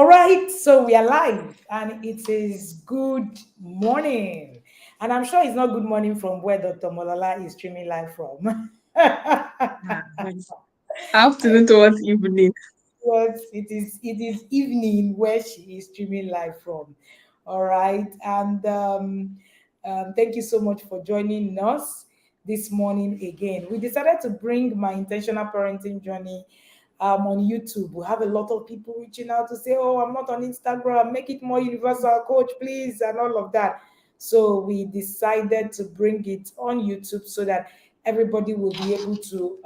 All right, so we are live and it is good morning. And I'm sure it's not good morning from where Dr. Molala is streaming live from. Ah, nice. Afternoon towards evening. Yes, it is evening where she is streaming live from. All right. And thank you so much for joining us this morning again. We decided to bring my intentional parenting journey on YouTube. We have a lot of people reaching out to say, "Oh, I'm not on Instagram. Make it more universal, coach, please," and all of that. So we decided to bring it on YouTube so that everybody will be able to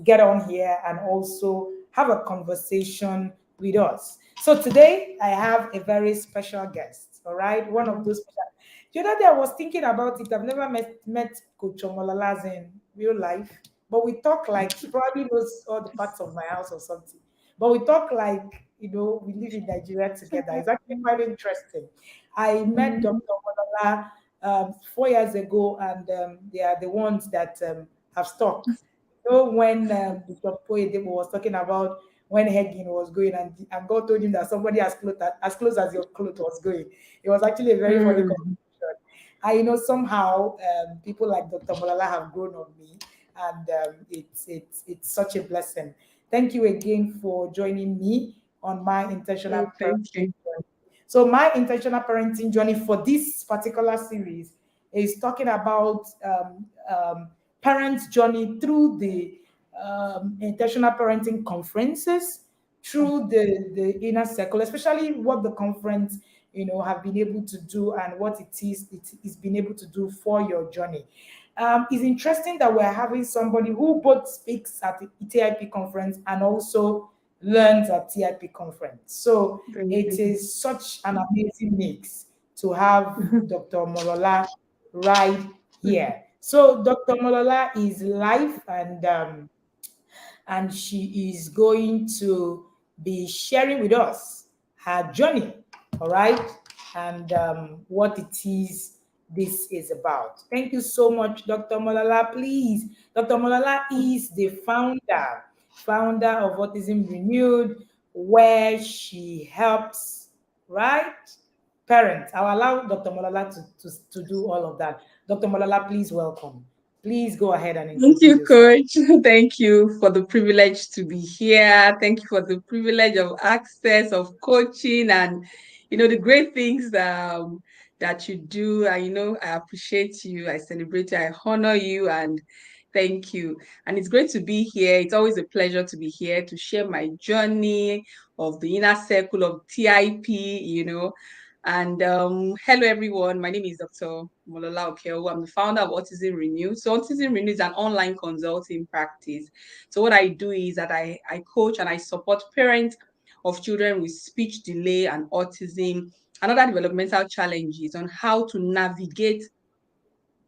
get on here and also have a conversation with us. So today I have a very special guest. All right, one of those special. The other day I was thinking about it. I've never met Coach Omolala's in real life, but we talk like she probably knows all the parts of my house or something. But we talk like we live in Nigeria together. It's actually quite interesting. I met Mm, Dr. Omolala 4 years ago, and they are the ones that have stuck. When Bishop Poyedebo was talking about when Hegin was going, and God told him that somebody as close as your clothes was going. It was actually a very funny mm, conversation. I know somehow people like Dr. Molala have grown on me, and it's such a blessing. Thank you again for joining me on my intentional thank parenting you. journey. So my intentional parenting journey for this particular series is talking about parents' journey through the intentional parenting conferences, through the inner circle, especially what the conference have been able to do and what it is been able to do for your journey. It's interesting that we're having somebody who both speaks at the TIP conference and also learns at TIP conference. So Thank it you. is such an amazing mix to have Dr. Molola right here. So Dr. Molola is live, and she is going to be sharing with us her journey, all right, and what it is this is about. Thank you so much, Dr. Molala. Please, Dr. Molala is the founder of Autism Renewed, where she helps, right? Parents. I'll allow Dr. Molala to do all of that. Dr. Molala, please welcome. Please go ahead and Thank introduce you, yourself. Coach. Thank you for the privilege to be here. Thank you for the privilege of access of coaching and the great things that you do. And I appreciate you. I celebrate you. I honor you, and thank you. And it's great to be here. It's always a pleasure to be here to share my journey of the inner circle of TIP. And hello, everyone. My name is Dr. Malala Okeowo. I'm the founder of Autism Renew. So, Autism Renew is an online consulting practice. So, what I do is that I coach and I support parents of children with speech delay and autism and other developmental challenges on how to navigate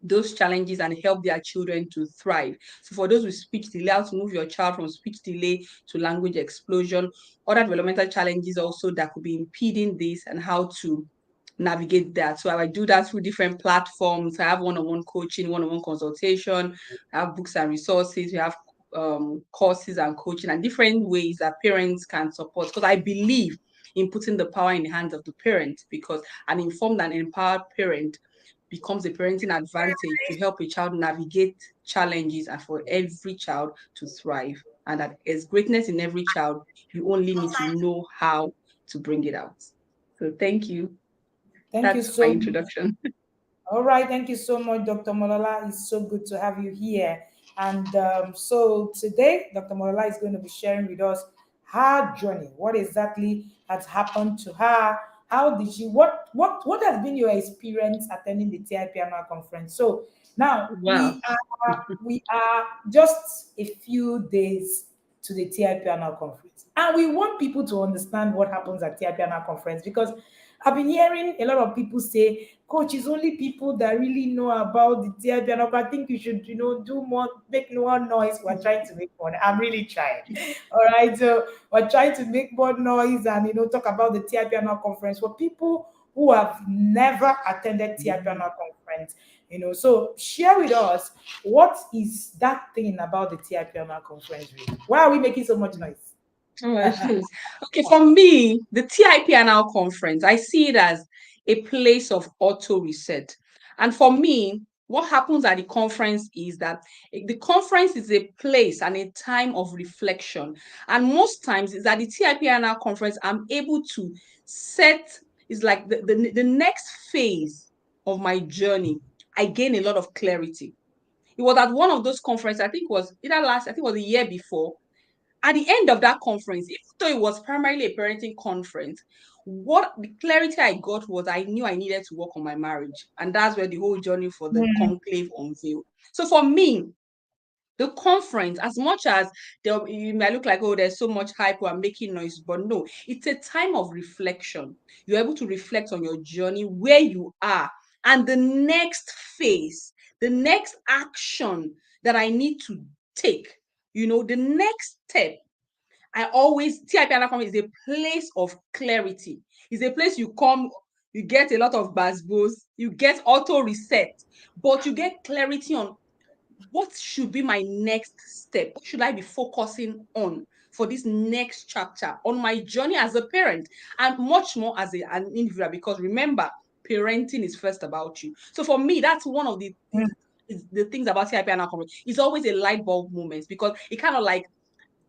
those challenges and help their children to thrive. So for those with speech delay, how to move your child from speech delay to language explosion, other developmental challenges also that could be impeding this and how to navigate that. So I do that through different platforms. I have one-on-one coaching, one-on-one consultation, I have books and resources, we have courses and coaching and different ways that parents can support because I believe in putting the power in the hands of the parent because an informed and empowered parent becomes a parenting advantage to help a child navigate challenges and for every child to thrive. And that there's greatness in every child. You only need to know how to bring it out. So thank you. Thank you That's my so much. introduction. All right, thank you so much, Dr. Molola. It's so good to have you here. And so today, Dr. Molola is going to be sharing with us her journey. What exactly has happened to her? How did she? What has been your experience attending the TIP annual conference? So now Wow. we are just a few days to the TIP annual conference, and we want people to understand what happens at TIP annual conference because I've been hearing a lot of people say, Coach, it's only people that really know about the TIP. And I think you should, do more, make more noise. We're trying to make more. I'm really trying. All right. So we're trying to make more noise and, talk about the TIP annual conference for people who have never attended TIP annual conference. So share with us what is that thing about the TIP annual conference? Really? Why are we making so much noise? Oh, I see. Okay, for me, the TIPNL conference, I see it as a place of auto reset. And for me, what happens at the conference is that the conference is a place and a time of reflection. And most times, is at the TIPNL conference, I'm able to set, is like the next phase of my journey. I gain a lot of clarity. It was at one of those conferences, I think it was either last, I think it was the year before, at the end of that conference, even though it was primarily a parenting conference, what the clarity I got was I knew I needed to work on my marriage. And that's where the whole journey for the Mm, conclave unveiled. So for me, the conference, as much as you might look like, oh, there's so much hype or making noise, but no, it's a time of reflection. You're able to reflect on your journey, where you are, and the next phase, the next action that I need to take, the next step. I always TIP is a place of clarity. It's a place you come, you get a lot of buzzwords, you get auto reset, but you get clarity on what should be my next step. What should I be focusing on for this next chapter on my journey as a parent and much more as an individual? Because remember, parenting is first about you. So for me, that's one of mm, the things about TIP and it's always a light bulb moment because it kind of like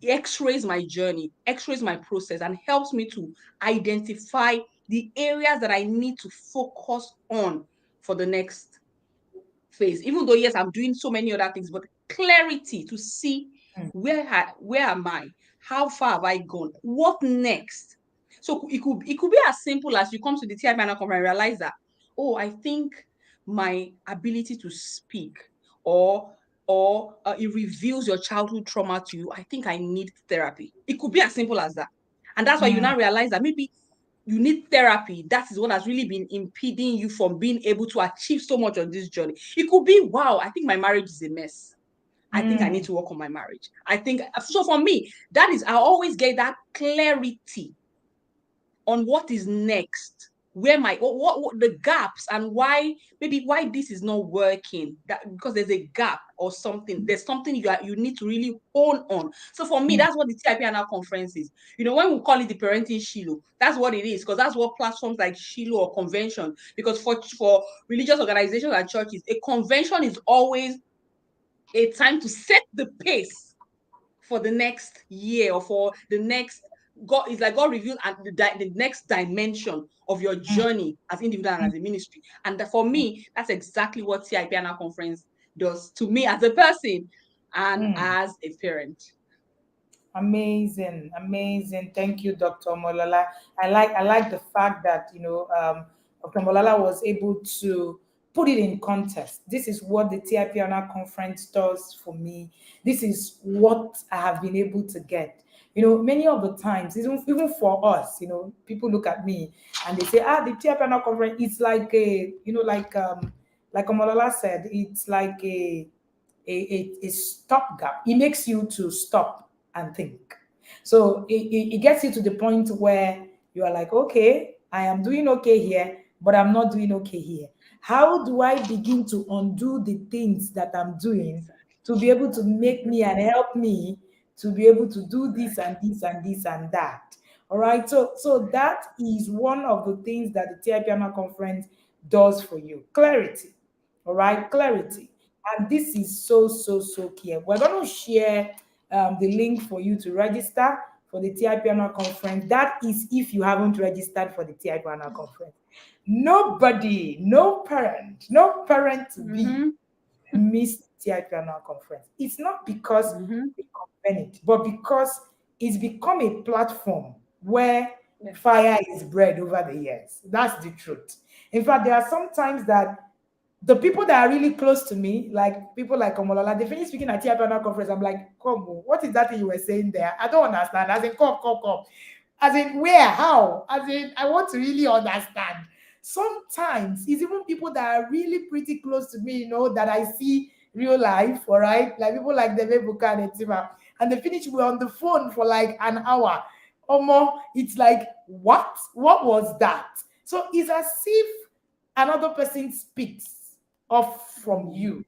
x-rays my journey, x-rays my process, and helps me to identify the areas that I need to focus on for the next phase. Even though, yes, I'm doing so many other things, but clarity to see mm, where am I? How far have I gone? What next? So it could be as simple as you come to the TI panel conference and realize that, oh, I think my ability to speak or it reveals your childhood trauma to you. I think I need therapy. It could be as simple as that. And that's why you mm, now realize that maybe you need therapy. That is what has really been impeding you from being able to achieve so much on this journey. It could be, wow, I think my marriage is a mess. I think I need mm, to work on my marriage. I think so. For me, that is, I always get that clarity on what is next, where my what the gaps and why, maybe why this is not working, that because there's a gap or something, there's something you need to really hold on. So for me, mm, that's what the TIPNR conference is. When we call it the parenting Shiloh, that's what it is, because that's what platforms like Shiloh or convention, because for religious organizations and churches, a convention is always a time to set the pace for the next year or for the next. God is like God revealed and the next dimension of your mm, journey as individual and mm, as a ministry. And for me, that's exactly what CIPNR conference does to me as a person and mm. as a parent. Amazing, amazing. Thank you, Dr. Molala. I like the fact that Dr. Molala was able to put it in context. This is what the TIPNR conference does for me. This is what I have been able to get. Many of the times, even for us, people look at me and they say, the TIPNR conference, it's like like Molala said, it's like a stopgap. It makes you to stop and think. So it gets you to the point where you are like, okay, I am doing okay here, but I'm not doing okay here. How do I begin to undo the things that I'm doing to be able to make me and help me to be able to do this and this and this and that? All right. So that is one of the things that the TIPMA conference does for you. Clarity. All right, clarity. And this is so, so, so key. We're going to share the link for you to register for the TIPNR conference. That is if you haven't registered for the TIPNR conference. Nobody, no parent to be Mm-hmm. missed TIPNR conference. It's not because Mm-hmm. we convene it, but because it's become a platform where Yeah. fire is bred over the years. That's the truth. In fact, there are some times that the people that are really close to me, like people like Omolola, they finish speaking at TIPNR conference. I'm like, come on, what is that thing you were saying there? I don't understand. As in, come. As in, where? How? As in, I want to really understand. Sometimes it's even people that are really pretty close to me, that I see real life, all right? Like people like Deve Buka and Etima. And they finish, we're on the phone for like an hour. Or more, it's like, what? What was that? So it's as if another person speaks off from you,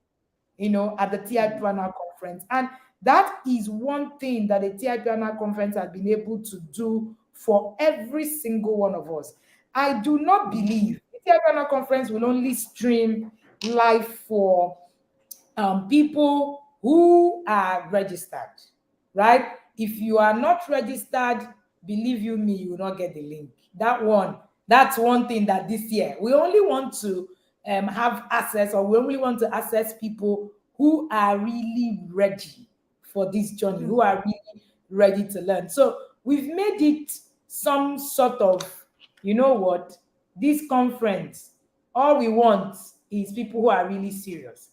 at the TI Planner conference. And That is one thing that the TIPNR conference has been able to do for every single one of us. I do not believe the TIPNR conference will only stream live for people who are registered, right? If you are not registered, believe you me, you will not get the link. That's one thing that this year we only want to have access, or we only want to access people who are really ready for this journey, who are really ready to learn. So we've made it some sort of, you know what, this conference, all we want is people who are really serious,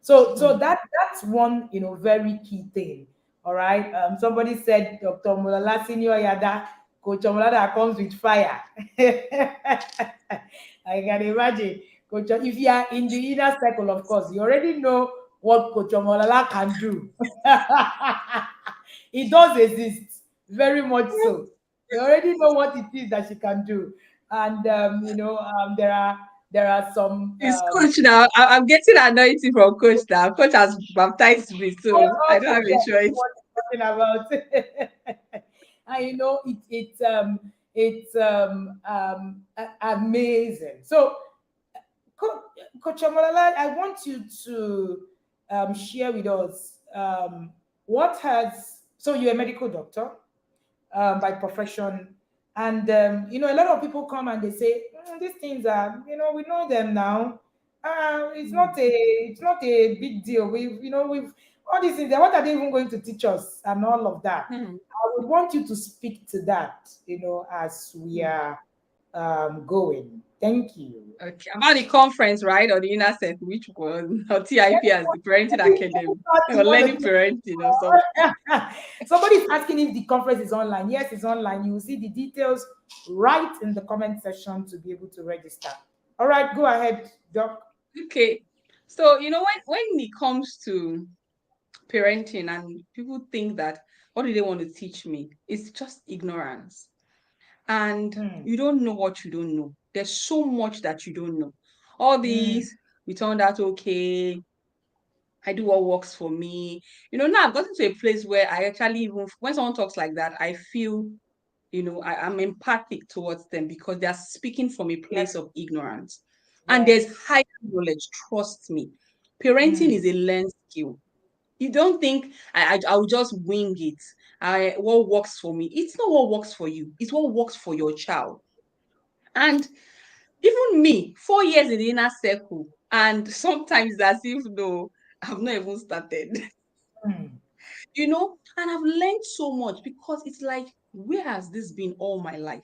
so that's one, very key thing. All right. Somebody said Dr. Mulala Senior Yada, Coach Mulala comes with fire. I can imagine. Coach, if you are in the inner circle, of course, you already know what Coach Mulala can do. It does exist, very much so. You already know what it is that she can do. And there are some It's coach now. I'm getting anointing from coach now. Coach has baptized me, so I don't have a yes, choice. what you're talking about. And amazing. So, Coach Amalala, I want you to share with us what has. So, you're a medical doctor by profession, and a lot of people come and they say, these things are, we know them now. It's not a big deal. We've all these things. What are they even going to teach us and all of that? Hmm. I would want you to speak to that, as we Hmm. are going. Thank you. Okay. About the conference, right? Or the inner circle, which one? Or TIP as the parenting academy. You Or want learning to parenting or something. Somebody's asking if the conference is online. Yes, it's online. You will see the details right in the comment section to be able to register. All right, go ahead, Doc. Okay. So, when it comes to parenting and people think that what do they want to teach me? It's just ignorance. And Hmm. you don't know what you don't know. There's so much that you don't know. All Hmm. these, we turned out okay. I do what works for me. Now I've gotten to a place where I actually, even when someone talks like that, I feel, I'm empathic towards them because they are speaking from a place Yes. of ignorance. And there's Yes. higher knowledge, trust me. Parenting Hmm. is a learned skill. You don't think I'll just wing it. What works for me? It's not what works for you. It's what works for your child. And even me, 4 years in the inner circle, and sometimes as if no, I've not even started. Hmm. And I've learned so much because it's like, where has this been all my life?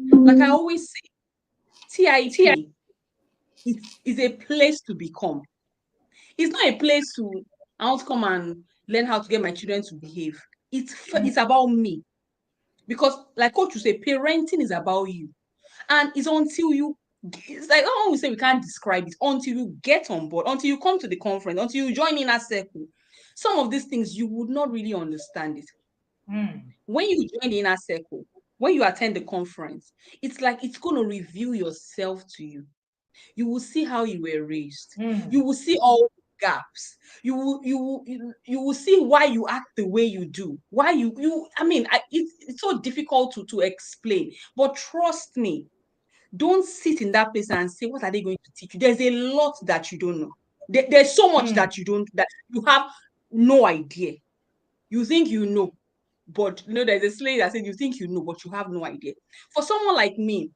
Like I always say, TIP is a place to become. It's not a place to I want to come and learn how to get my children to behave. It's about me. Because like coach you say, parenting is about you. And it's until you it's like how we say we can't describe it until you get on board, until you come to the conference, until you join in a circle. Some of these things you would not really understand it. Hmm. When you join the inner circle, when you attend the conference, it's like it's going to reveal yourself to you. You will see how you were raised. Hmm. You will see all the gaps. You will see why you act the way you do. Why you I mean, it's so difficult to explain. But trust me, don't sit in that place and say, what are they going to teach you? There's a lot that you don't know. There's so much Hmm. that you have no idea. You think you know, but there's a slave that said you think you know, but you have no idea. For someone like me,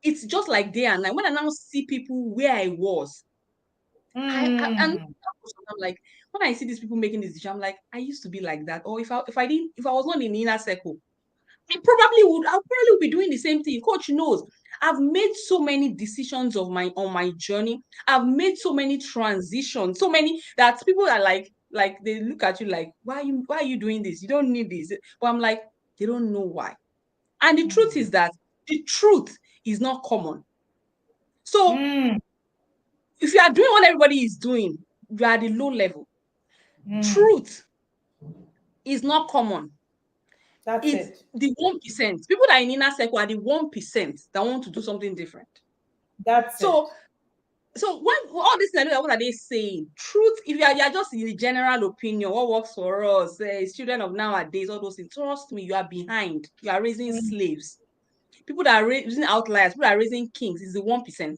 it's just like day and night. When I now see people where I was, and Hmm. I'm like, when I see these people making this decision, I'm like, I used to be like that. Or if I was not in the inner circle, I probably would be doing the same thing. Coach knows. I've made so many decisions on my journey. I've made so many transitions, so many that people are like they look at you like, why are you doing this? You don't need this. But I'm like, they don't know why. And the truth Hmm. is that the truth is not common. So Hmm. if you are doing what everybody is doing, you are at the low level. Hmm. Truth is not common. That's It's it. the 1%. People that are in inner circle are the 1% that want to do something different. That's So it. So when all this, what are they saying? Truth, if you are just in the general opinion, what works for us, student of nowadays, all those things, trust me, you are behind. You are raising Mm, slaves. People that are raising outliers, people that are raising kings is the 1%.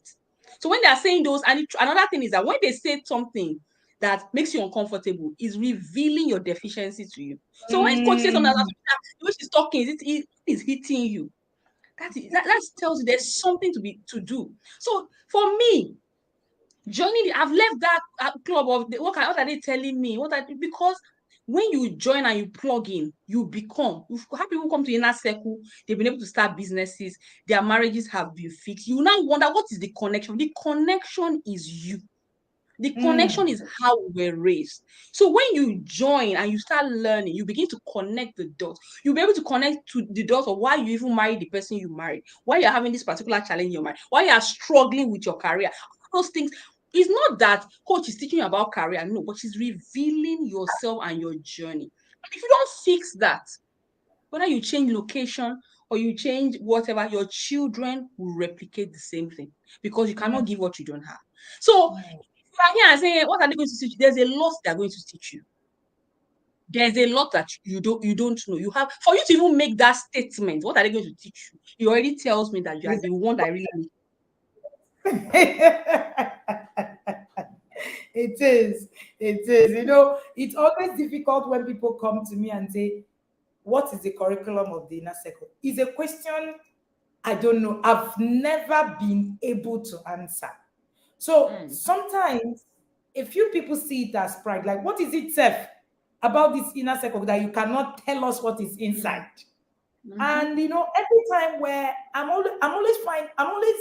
So when they are saying those, and another thing is that when they say something that makes you uncomfortable, is revealing your deficiency to you. So when coach says something like mm, that, the way she's talking, it is hitting you. That tells you there's something to do. So for me, joining, I've left that club of what are they telling me? Because when you join and you plug in, you become. You've had people come to inner circle, they've been able to start businesses, their marriages have been fixed. You now wonder what is the connection? The connection is you. The connection mm, is how we were raised. So when you join and you start learning, you begin to connect the dots. You'll be able to connect to the dots of why you even married the person you married, why you're having this particular challenge in your mind, why you are struggling with your career. All those things. It's not that coach is teaching you about career, no, but she's revealing yourself and your journey. And if you don't fix that, whether you change location or you change whatever, your children will replicate the same thing because you cannot mm, give what you don't have. So mm. you are here and saying, what are they going to teach you? There's a lot they're going to teach you. There's a lot that you don't know. You have for you to even make that statement. What are they going to teach you? It already tells me that you are This- the one that really needs. it is. It is. It's always difficult when people come to me and say, "What is the curriculum of the inner circle?" It's a question I don't know. I've never been able to answer. So Mm, sometimes a few people see it as pride. Like, what is it, Seth, about this inner circle that you cannot tell us what is mm, inside? mm-hmm. And every time where I'm always fine, I'm always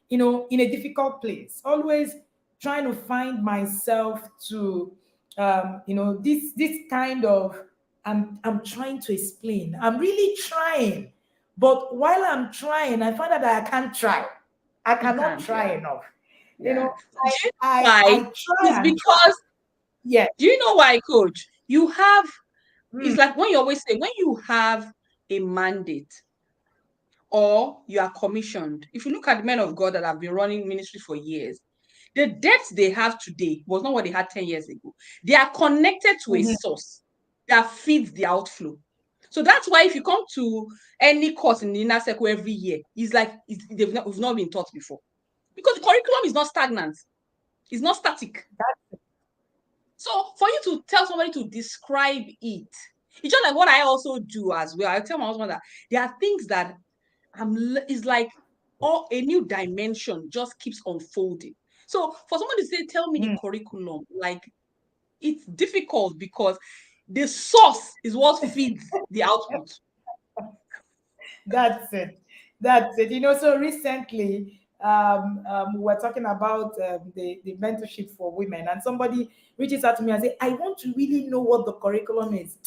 in a difficult place, always trying to find myself to this kind of I'm trying to explain. I'm really trying, but while I'm trying, I find out that I can't try. I You cannot can't, yeah. try enough. You Yeah. know, Do you know I why? try It's and try. because Yes. do you know why, coach? You have Mm, it's like when you always say when you have a mandate or you are commissioned. If you look at the men of God that have been running ministry for years, the depth they have today was not what they had 10 years ago. They are connected to a mhm. source that feeds the outflow. So that's why if you come to any course in the inner circle every year, it's like we've not been taught before. Because the curriculum is not stagnant, it's not static. So for you to tell somebody to describe it, it's just like what I also do as well. I tell my husband that there are things that it's like a new dimension just keeps unfolding. So for someone to say, tell me the Mm. curriculum, like it's difficult because the source is what feeds the output. That's it. That's it. So recently, we were talking about the mentorship for women, and somebody reaches out to me and say, "I want to really know what the curriculum is."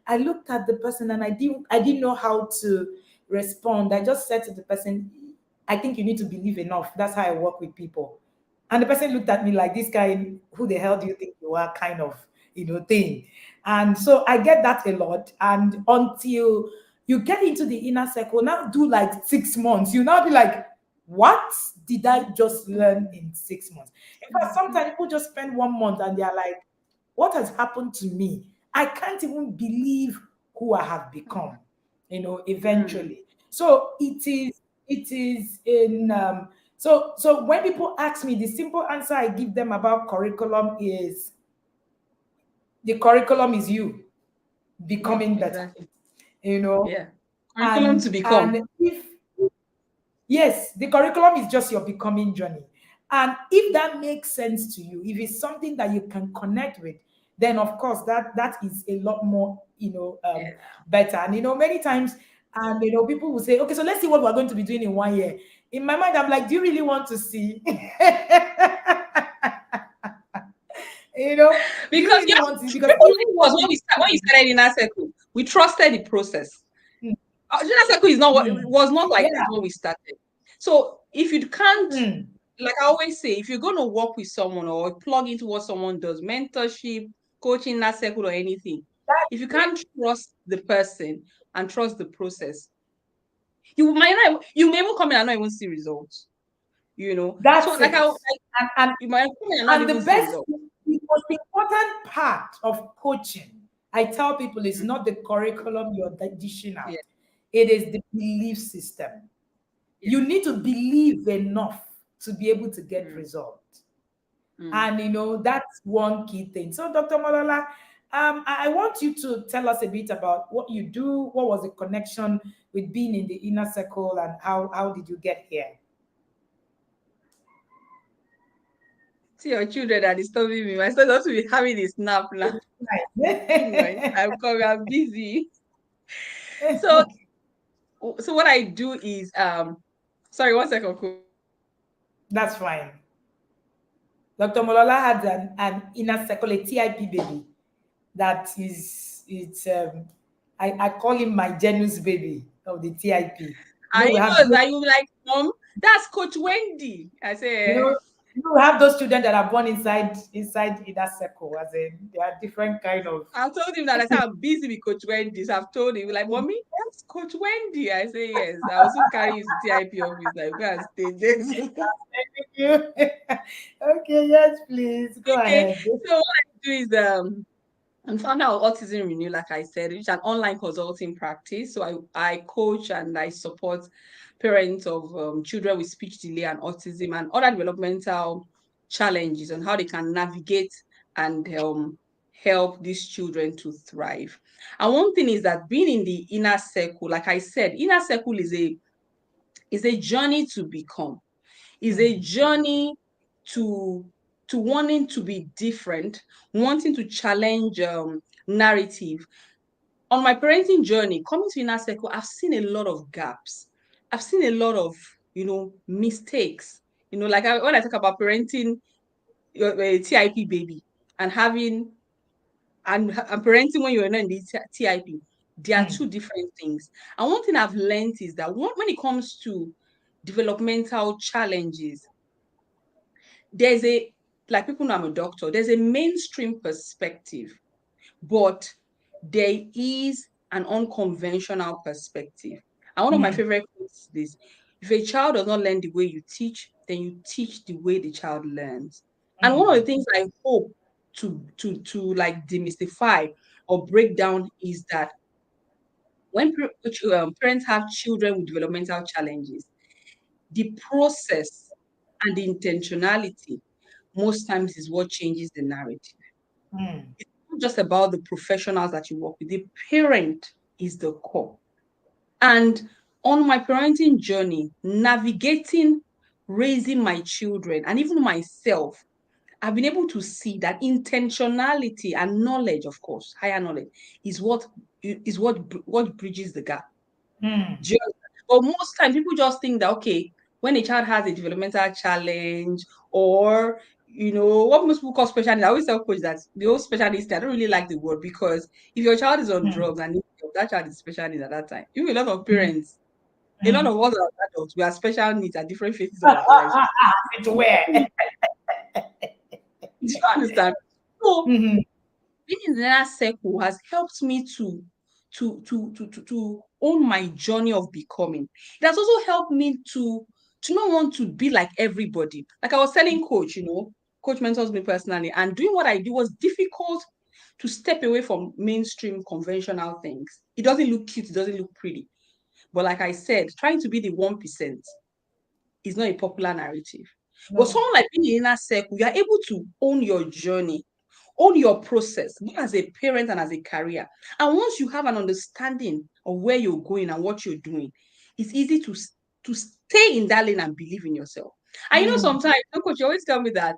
I looked at the person and I didn't know how to respond. I just said to the person, "I think you need to believe enough." That's how I work with people. And the person looked at me like, "This guy, who the hell do you think you are?" kind of thing. And so I get that a lot. And until you get into the inner circle, now do like 6 months, you now be like, what did I just learn in 6 months? In fact, sometimes people just spend 1 month and they're like, what has happened to me? I can't even believe who I have become, Mm, eventually. So it is in so when people ask me, the simple answer I give them about curriculum is the curriculum is you yeah, becoming better, exactly. you know Yeah. Curriculum to and become. if yes, the curriculum is just your becoming journey. And if that makes sense to you, if it's something that you can connect with, then of course that is a lot more, Yeah. better. And many times, and people will say, okay, so let's see what we're going to be doing in 1 year. In my mind, I'm like, do you really want to see? Do you Because really yeah, want to see? Because people even like us what when people when you started in that circle, we trusted the process. Inner circle is not what it mm, was not like yeah. that when we started. So if you can't, Mm, like I always say, if you're going to work with someone or plug into what someone does, mentorship, coaching, that circle, or anything, if you can't trust the person and trust the process, you may even come in and not even see results. you know. So That's like it. And, and my family are not and the even saying best, no. the most important part of coaching, I tell people, is not the curriculum you're dishing Yeah, out. It is the belief system. yeah. You need to believe enough to be able to get Mm, results. mm. And that's one key thing. So, Dr. Malala, I want you to tell us a bit about what you do. What was the connection with being in the inner circle, and how did you get here? See your children are disturbing me. My son also be having a snap now. Give me my Right. time because I'm busy. So so what I do is sorry, 1 second, coach. That's fine. Dr. Molola had an inner circle, a TIP baby. That is, it's I call him my Janus baby of the TIP. And We he have knows that you like, Mom, that's Coach Wendy. I you say, know we have those children that are born inside inner circle, as in they are different kind of. I've told him that I said I'm busy with Coach Wendy. So I've told him, like, Mommy, that's Coach Wendy. I say, yes. I also carry you to TIP office. Like, go and stay there. Thank you. Okay, yes, please go Okay. ahead. So what I do is I'm founder of Autism Renew, like I said, which is an online consulting practice. So I coach and I support parents of children with speech delay and autism and other developmental challenges on how they can navigate and help these children to thrive. And one thing is that being in the inner circle, like I said, inner circle is a journey to become, is a Hmm. journey to wanting to be different, wanting to challenge narrative. On my parenting journey, coming to inner circle, I've seen a lot of gaps. I've seen a lot of mistakes. When I talk about parenting a TIP baby and having and parenting when you're not in the TIP, they are Hmm. two different things. And one thing I've learned is that when it comes to developmental challenges, there's a like people know I'm a doctor, there's a mainstream perspective, but there is an unconventional perspective. And one of my Hmm. favorite quotes is this: if a child does not learn the way you teach, then you teach the way the child learns. And one of the Hmm. things I hope to like demystify or break down is that when parents have children with developmental challenges, the process and the intentionality most times is what changes the narrative. Hmm. It's not just about the professionals that you work with. The parent is the core. And on my parenting journey, navigating raising my children and even myself, I've been able to see that intentionality and knowledge, of course, higher knowledge, is what bridges the gap. Hmm. Do you understand? But most times people just think that okay, when a child has a developmental challenge or what most people call special needs, I always tell coach that the whole special needs thing, I don't really like the word because if your child is on Hmm. drugs and needs help, that child is special needs at that time. Even a lot of Hmm. parents, a lot Hmm. of us as adults, we are special needs at different phases of our lives. It's where. Do you understand? So Hmm. being in the inner circle has helped me to own my journey of becoming. It has also helped me to not want to be like everybody. Like I was telling coach, coach mentors me personally, and doing what I do was difficult to step away from mainstream conventional things. It doesn't look cute, it doesn't look pretty. But like I said, trying to be the 1% is not a popular narrative. But No. someone like being in inner circle, you are able to own your journey, own your process, both as a parent and as a career. And once you have an understanding of where you're going and what you're doing, it's easy to stay in that lane and believe in yourself. And Hmm. sometimes, coach, you always tell me that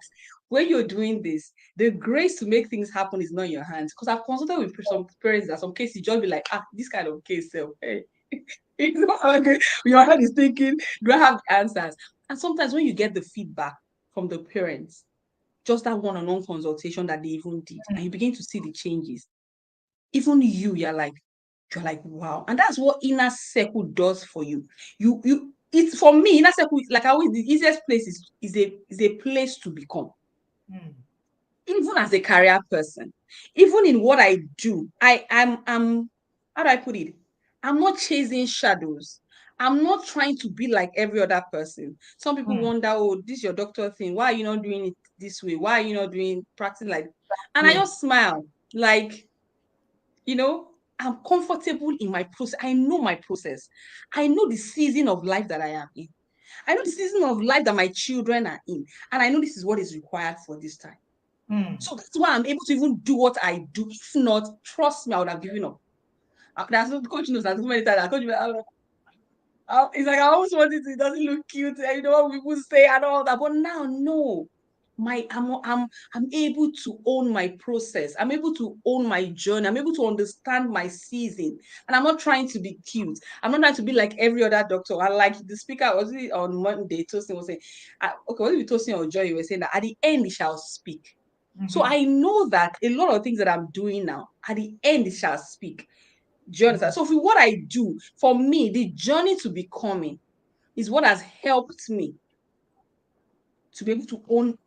when you're doing this, the grace to make things happen is not in your hands. Because I've consulted with some parents that some cases you just be like, this kind of case, so hey, it's not okay. Your head is thinking, do I have the answers? And sometimes when you get the feedback from the parents, just that one-on-one consultation that they even did, and you begin to see the changes. Even you're like, wow. And that's what inner circle does for you. It's for me, inner circle, like I always, the easiest place is a place to become. Hmm. Even as a career person, even in what I do, I'm how do I put it? I'm not chasing shadows. I'm not trying to be like every other person. Some people Mm. wonder, oh, this is your doctor thing. Why are you not doing it this way? Why are you not doing practicing like? And I Yeah. just smile, like, you know, I'm comfortable in my process. I know my process. I know the season of life that I am in. I know the season of life that my children are in. And I know this is what is required for this time. Mm. So that's why I'm able to even do what I do. If not, trust me, I would have given up. That's what the coach knows. That so many times, coach, it's like I always want it to. It doesn't look cute. You know what people say and all that. But now, no. I'm able to own my process. I'm able to own my journey. I'm able to understand my season. And I'm not trying to be cute. I'm not trying to be like every other doctor. And like the speaker was it on Monday, Tosin was saying, okay, was it Tosin or Joy? You were saying that at the end it shall speak. So Mm-hmm. I know that a lot of things that I'm doing now, at the end it shall speak. Do you Mm-hmm. understand? So for what I do, for me, the journey to becoming is what has helped me to be able to own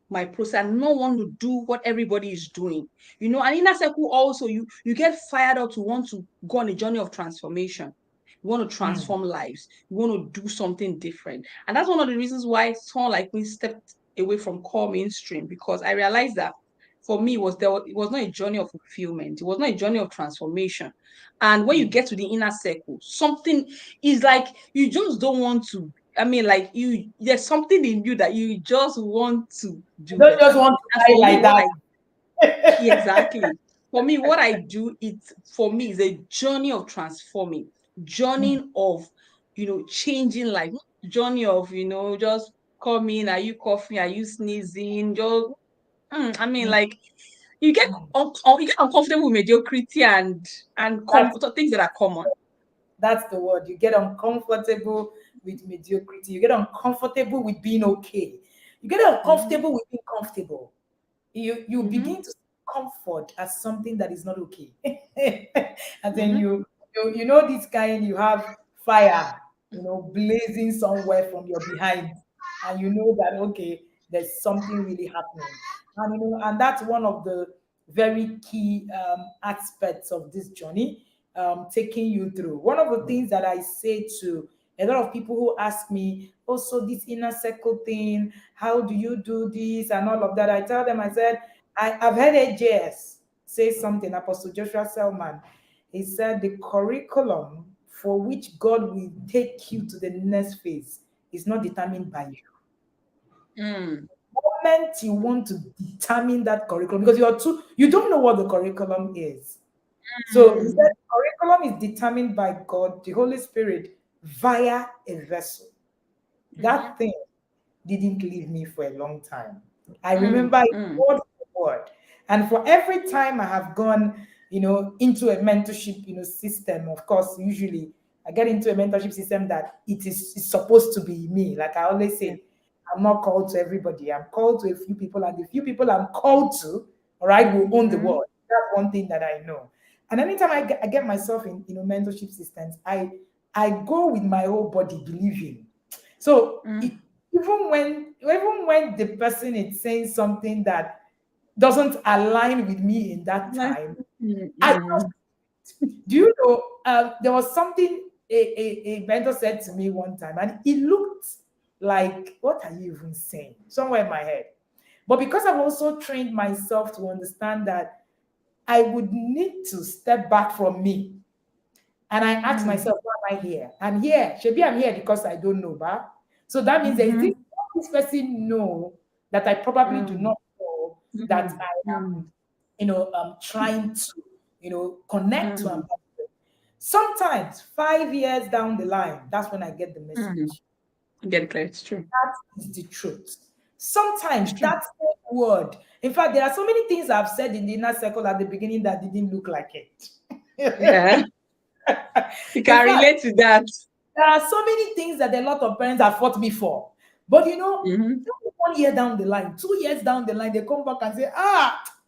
my process and not want to do what everybody is doing. You know, and inner circle also, you get fired up to want to go on a journey of transformation. You want to Mm. transform lives. You want to do something different. And that's one of the reasons why someone like me stepped away from core mainstream, because I realized that for me it was not a journey of fulfillment. It was not a journey of transformation. And when you Mm. get to the inner circle, something is like you just don't want to. I mean, like there's something in you that you just want to You do don't just better. want And to for die me, like what I that. exactly for me, what I do, it's for me is a journey of transforming, Mm. journey of changing life, not journey of just coming. Are you coughing? Are you sneezing? Just I mean, Mm. like you get Mm. you get uncomfortable with mediocrity That's things that are common. that's the word. You get uncomfortable with mediocrity. You get uncomfortable with being okay. You get Mm-hmm, uncomfortable with being comfortable. You mm-hmm, begin to see comfort as something that is not okay. And then mm-hmm, you know this kind, you have fire, blazing somewhere from your behind, and you know that okay, there's something really happening. And and that's one of the very key aspects of this journey, taking you through. One of the things that I say to a lot of people who ask me, also this inner circle thing, how do you do this and all of that? I tell them, I said, I've heard AJS say something, Apostle Joshua Selman. He said the curriculum for which God will take you to the next phase is not determined by you. mm, Moment you want to determine that curriculum, because you don't know what the curriculum is. So he said mm, curriculum is determined by God, the Holy Spirit, via a vessel. mm-hmm, That thing didn't leave me for a long time. I mm, remember it mm, word for word. And for every time I have gone, into a mentorship, system, of course, usually I get into a mentorship system that it's supposed to be me. Like I always yeah, say, I'm not called to everybody. I'm called to a few people, and the few people I'm called to, all right, will own the mm-hmm, world. That's one thing that I know. And anytime I get myself in, mentorship systems, I go with my whole body believing. So mm, even when the person is saying something that doesn't align with me in that like, time, mm, I just, mm, do you know, there was something a mentor said to me one time, and it looked like, what are you even saying? Somewhere in my head. But because I've also trained myself to understand that I would need to step back from me, and I ask mm, myself, why am I here? I'm here. Maybe I'm here because I don't know, but so that means there is mm-hmm, this person know that I probably do mm, not know, that mm, I mm, am, trying to, connect to. And mm, sometimes 5 years down the line, that's when I get the mm. message. Get it clear. It's true. That is the truth. It's Sometimes true. that same word. In fact, there are so many things I've said in the inner circle at the beginning that didn't look like it. Yeah, you In can fact, relate to that. there are so many things that a lot of parents have fought me for. But Mm-hmm. 1 year down the line, 2 years down the line, they come back and say,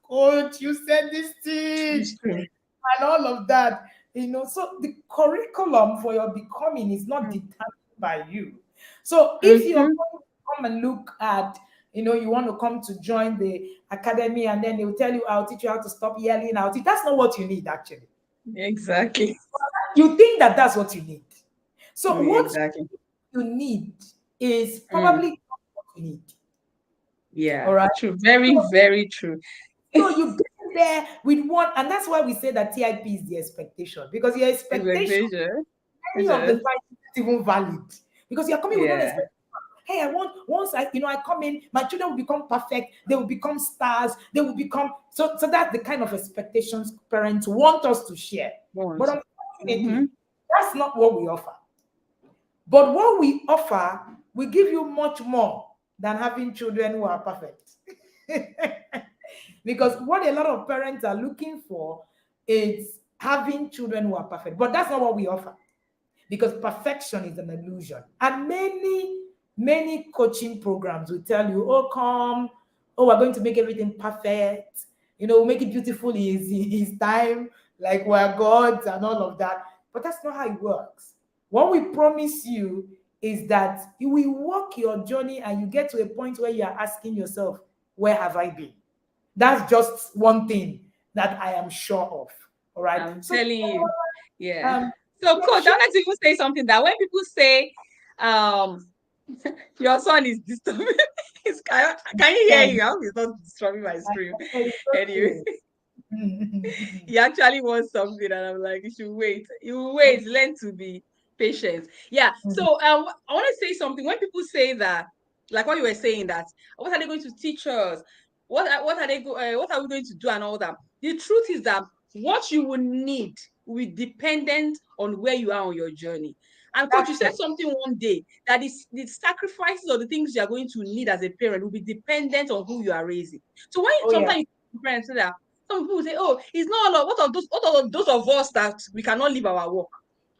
coach, you said this thing It's true. and all of that. So the curriculum for your becoming is not Mm, determined by you. So if you're mm-hmm. going to come and look at, you want to come to join the academy, and then they'll tell you, I'll teach you how to stop yelling out. That's not what you need, actually. Exactly. You think that that's what you need. So Mm, what exactly. you need is Mm, probably not what you need. All yeah, right. true. Very, very true. So you get there with one, and that's why we say that TIP is the expectation, because your expectation Expectation. many of the Yes. time is even valid, because you're coming with one Yeah. expectation. Hey, I want once I come in, my children will become perfect, they will become stars, they will become so that's the kind of expectations parents want us to share. But Want. Mm-hmm. unfortunately, that's not what we offer. But what we offer, we give you much more than having children who are perfect. Because what a lot of parents are looking for is having children who are perfect. But that's not what we offer, because perfection is an illusion. And many coaching programs will tell you, oh, come, oh, we're going to make everything perfect. We'll make it beautiful is time, like we're gods and all of that. But that's not how it works. What we promise you is that you will walk your journey and you get to a point where you are asking yourself, where have I been? That's just one thing that I am sure of. All right. I'm So, telling you. Yeah. um, So, yeah, coach, I share. wanted to even say something that when people say, um, your son is disturbing, can you hear Um, you? I hope he's not disturbing my I stream. said it's Anyway, okay. Mhm. he actually wants something, and I'm like, you should wait. You wait, learn to be patient. Yeah. Mhm. So, I want to say something. When people say that, like what you were saying, that what are they going to teach us? What are we going to do, and all that? The truth is that what you will need will be dependent on where you are on your journey. And coach, you That's said it. something one day that is the sacrifices or the things you are going to need as a parent will be dependent on who you are raising. So when Oh yeah. sometimes you parents say that, some people will say, "Oh, it's not all of what of those of us that we cannot leave our work?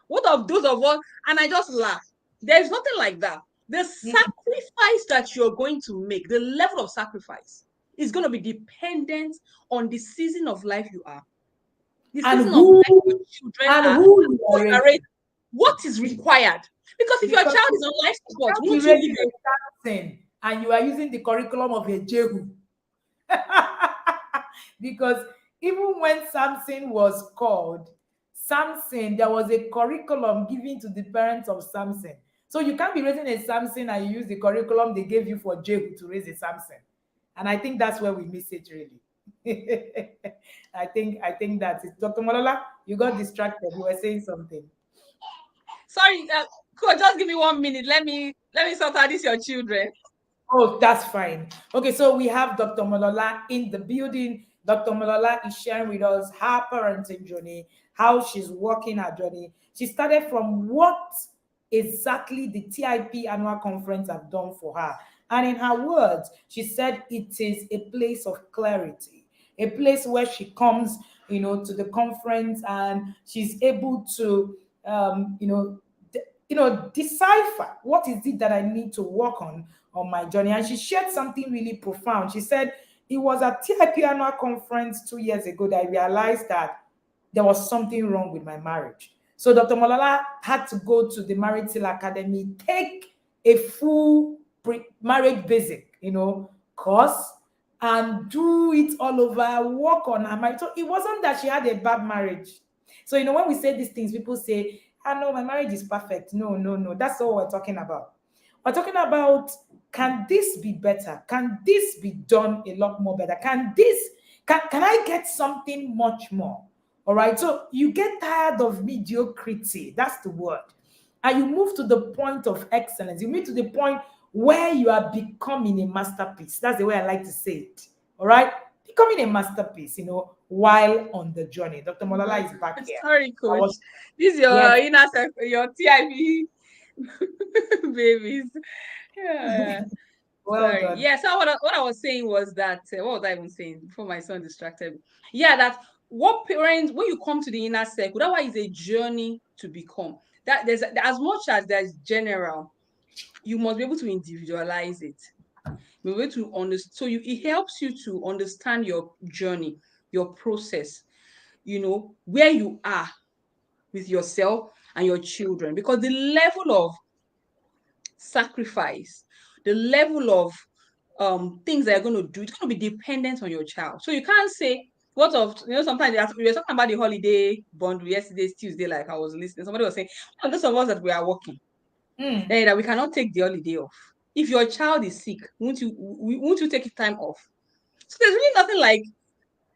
What of those of us?" And I just laugh. There's nothing like that. The Mhm. sacrifice that you're going to make, the level of sacrifice, is going to be dependent on the season of life you are, the And season of who life your children and are, who you who are you are raising, raising. what is required. Because if your Because child you is on life support, can't be won't you leave raising your a Samson and you are using the curriculum of a Jehu. Because even when Samson was called, Samson, there was a curriculum given to the parents of Samson. So you can't be raising a Samson and you use the curriculum they gave you for Jehu to raise a Samson. And I think that's where we miss it really. I think that's it. Dr. Malala, you got distracted. You were saying something. sorry, coach, just give me 1 minute. Let me sort out this your children. Oh, that's fine. Okay, so we have Dr. Malola in the building. Dr. Malola is sharing with us her parenting journey, how she's working her journey. She started from what exactly the TIP annual conference have done for her. And in her words, she said it is a place of clarity, a place where she comes, to the conference and she's able to, decipher what is it that I need to work on my journey. And she shared something really profound. She said it was at TIP annual conference 2 years ago that I realized that there was something wrong with my marriage. So Dr. Malala had to go to the Marriage Seal Academy, take a full marriage basic, course, and do it all over, work on her marriage. So it wasn't that she had a bad marriage. So when we say these things, people say, "Ah, no, my marriage is perfect." No, no, no. That's not what we're talking about. We're talking about, can this be better? Can this be done a lot more better? Can I get something much more? All right. So you get tired of mediocrity. That's the word. And you move to the point of excellence. You move to the point where you are becoming a masterpiece. That's the way I like to say it. All right. Becoming a masterpiece, while on the journey. Dr. Molala is back here. Sorry, I coach. was, This is your yes. inner circle, your TIV babies. Yeah. Well Sorry. done. Yeah. So what I was saying was that what was I even saying before my son distracted me? Yeah, that what parents when you come to the inner circle, that why is a journey to become. That there's as much as there's general, you must be able to individualize it. Be able to understand. So it helps you to understand your journey, your process. Where you are with yourself and your children, because the level of sacrifice, the level of things that you're going to do, it's going to be dependent on your child. So you can't say, What of, sometimes we were talking about the holiday bundle yesterday's Tuesday, like I was listening. Somebody was saying, those of us that we are working, that we cannot take the holiday off. If your child is sick, won't you take time off? So there's really nothing like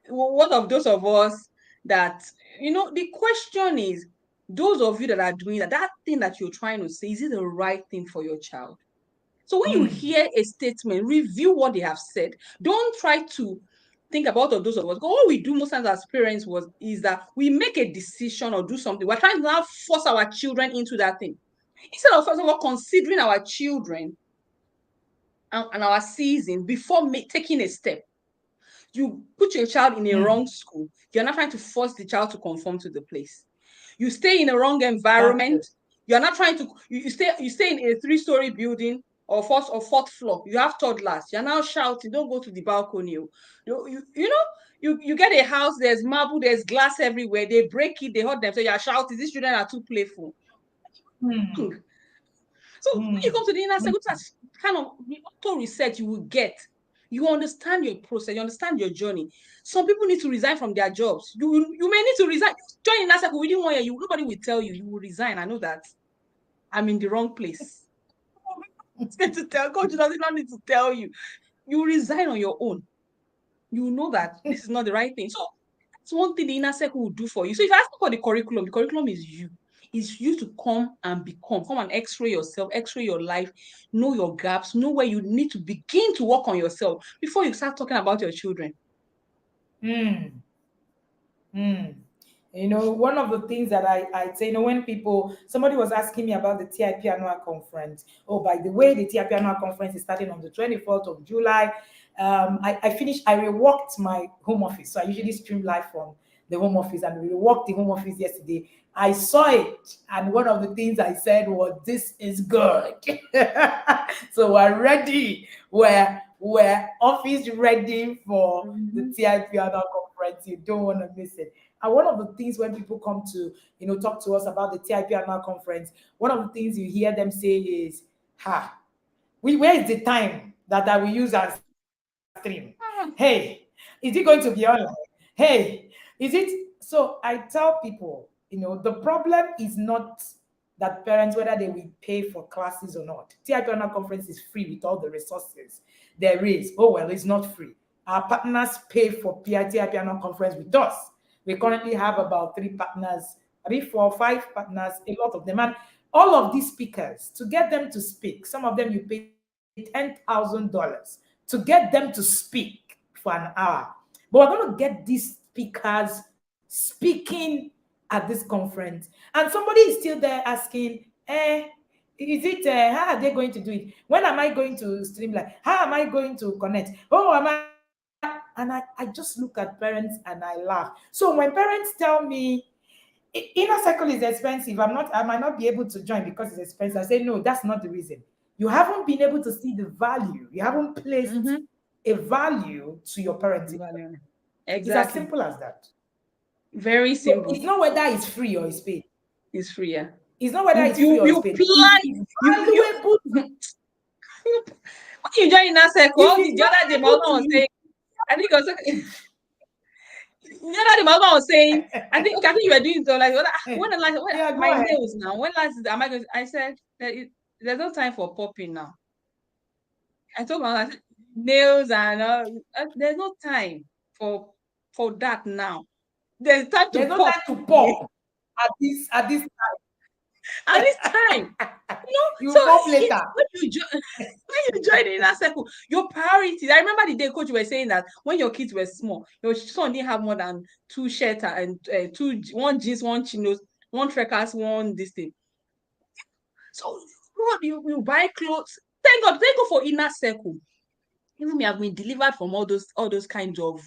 what of those of us that, the question is, those of you that are doing that thing that you're trying to say, is it the right thing for your child? So when you hear a statement, review what they have said. Don't try to think about all those of us. Because what we do most times as parents is that we make a decision or do something. We're trying to now force our children into that thing. Instead of, first of all, considering our children and our season before taking a step. You put your child in a wrong school. You're not trying to force the child to conform to the place. You stay in a wrong That's environment. it. You're not trying to. You stay in a 3-story building or fourth floor. You have toddlers. You're now shouting. Don't go to the balcony. You get a house. There's marble. There's glass everywhere. They break it. They hurt them. So you're shouting. These children are too playful. Hmm. So when you Hmm. come to the inner circle, that's kind of the auto reset you will get. You understand your process, you understand your journey. Some people need to resign from their jobs. You may need to resign. Join inner circle within 1 year. Nobody will tell you. You will resign. I know that. I'm in the wrong place. It's going to tell coach does not need to tell you. You resign on your own. You know that this is not the right thing. So that's one thing the inner circle will do for you. So if you ask for the curriculum is you. It's you to come and come and x-ray yourself, x-ray your life, know your gaps, know where you need to begin to work on yourself before you start talking about your children. Hmm. Hmm. One of the things that I say, when somebody was asking me about the TIP annual conference. Oh, by the way, the TIP annual conference is starting on the 24th of July. I reworked my home office. So I usually stream live from the home office, and we reworked the home office yesterday. I saw it, and one of the things I said was, "This is good." So we're ready. We're office ready for the Mm-hmm. TIP annual conference. You don't want to miss it. And one of the things when people come to, talk to us about the TIP annual conference, one of the things you hear them say is, "Ha, where is the time that I will use and stream? Hey, is it going to be online? Hey, is it?" So I tell people, the problem is not that parents, whether they will pay for classes or not. TIP annual conference is free with all the resources there is. Oh, well, it's not free. Our partners pay for TIP annual conference with us. We currently have about 3 partners, maybe 4 or 5 partners, a lot of them. And all of these speakers, to get them to speak, some of them you pay $10,000 to get them to speak for an hour. But we're going to get these speakers speaking at this conference. And somebody is still there asking, how are they going to do it? When am I going to streamline? How am I going to connect? Oh, am I? And I just look at parents and I laugh. So when parents tell me, Inner circle is expensive, I might not be able to join because it's expensive," I say, "No, that's not the reason. You haven't been able to see the value. You haven't placed Mm-hmm. a value to your parenting." It's as Exactly. simple as that. Very So simple. it's not whether it's free or it's paid. It's free. Yeah. It's not whether You it's free you or it's you paid. If plan it's you valuable, when you join in that circle, if all it's the other day my valuable husband to was you, saying, I think it was the other day my husband was saying, I think, okay, I think you were doing so like when the last when yeah, go my ahead. nails now, when last am I going to, I said there's no time for popping now. I told my husband, nails and there's no time for that now. There's time There's to no pop. time to pop at this At this time. you So will pop it's later. when you join the inner circle, your priorities. I remember the day coach were saying that when your kids were small, your son didn't have more than 2 shirts and one jeans, one chinos, one trekkers, one this thing. So God, you buy clothes. Thank God for inner circle. Even me, I've been delivered from all those kinds of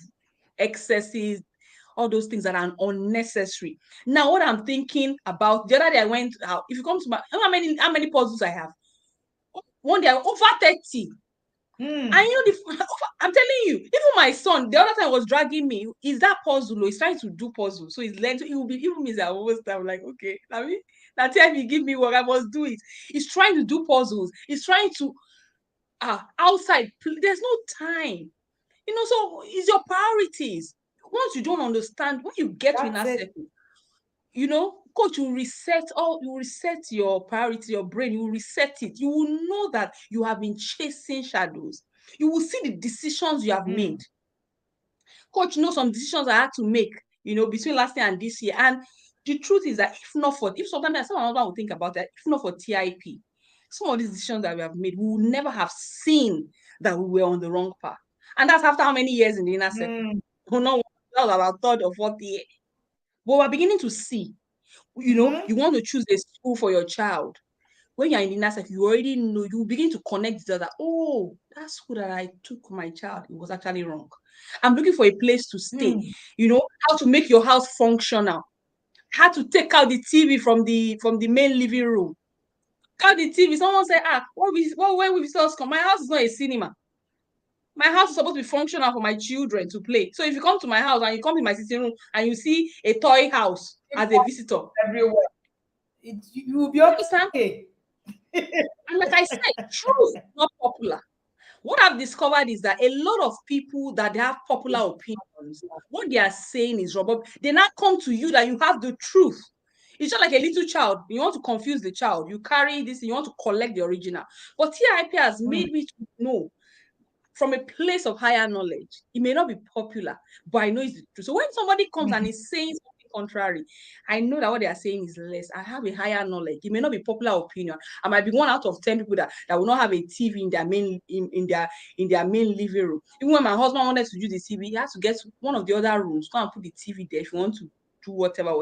excesses, all those things that are unnecessary. Now, what I'm thinking about the other day, I went out. If you come to how many puzzles I have, one day over 30. And Hmm. I'm telling you, even my son, the other time was dragging me. Is that puzzle? He's trying to do puzzle. So he's learning. It will be even me that always I'm like, okay, I mean, that time he give me work, I must do it. He's trying to do puzzles. He's trying to outside. There's no time. So it's your priorities. once you don't understand, when you get to inner That's it. circle, coach will reset your priority, your brain, you will reset it. You will know that you have been chasing shadows. You will see the decisions you have made. Mm, Coach knows some decisions I had to make, between last year and this year. And the truth is that if sometimes someone will think about that, if not for TIP, some of these decisions that we have made, we would never have seen that we were on the wrong path. And that's after how many years in the inner circle? mm, Oh, no, that was about third or fourth year. But we're beginning to see, you mm-hmm, want to choose a school for your child. When you're in the inner circle, you already know, you begin to connect the other. Oh, that school that I took my child, it was actually wrong. I'm looking for a place to stay. mm. How to make your house functional, how to take out the TV from the main living room. Out the TV. Someone said, when we visitors come, my house is not a cinema. My house is supposed to be functional for my children to play. So if you come to my house and you come in my sitting room and you see a toy house as a visitor, Everywhere. You will be you understand? okay. And like I said, truth is not popular. What I've discovered is that a lot of people that they have popular opinions, what they are saying is wrong. But they now come to you that you have the truth. It's just like a little child. You want to confuse the child. You carry this, you want to collect the original. But TIP has Mm, made me to know from a place of higher knowledge. It may not be popular, but I know it's the truth. So when somebody comes and mm, is saying something contrary, I know that what they are saying is less. I have a higher knowledge. It may not be popular opinion. I might be one out of 10 people that will not have a TV in their main living room. Even when my husband wanted to use the TV, he has to get one of the other rooms, go and put the TV there if you want to do whatever.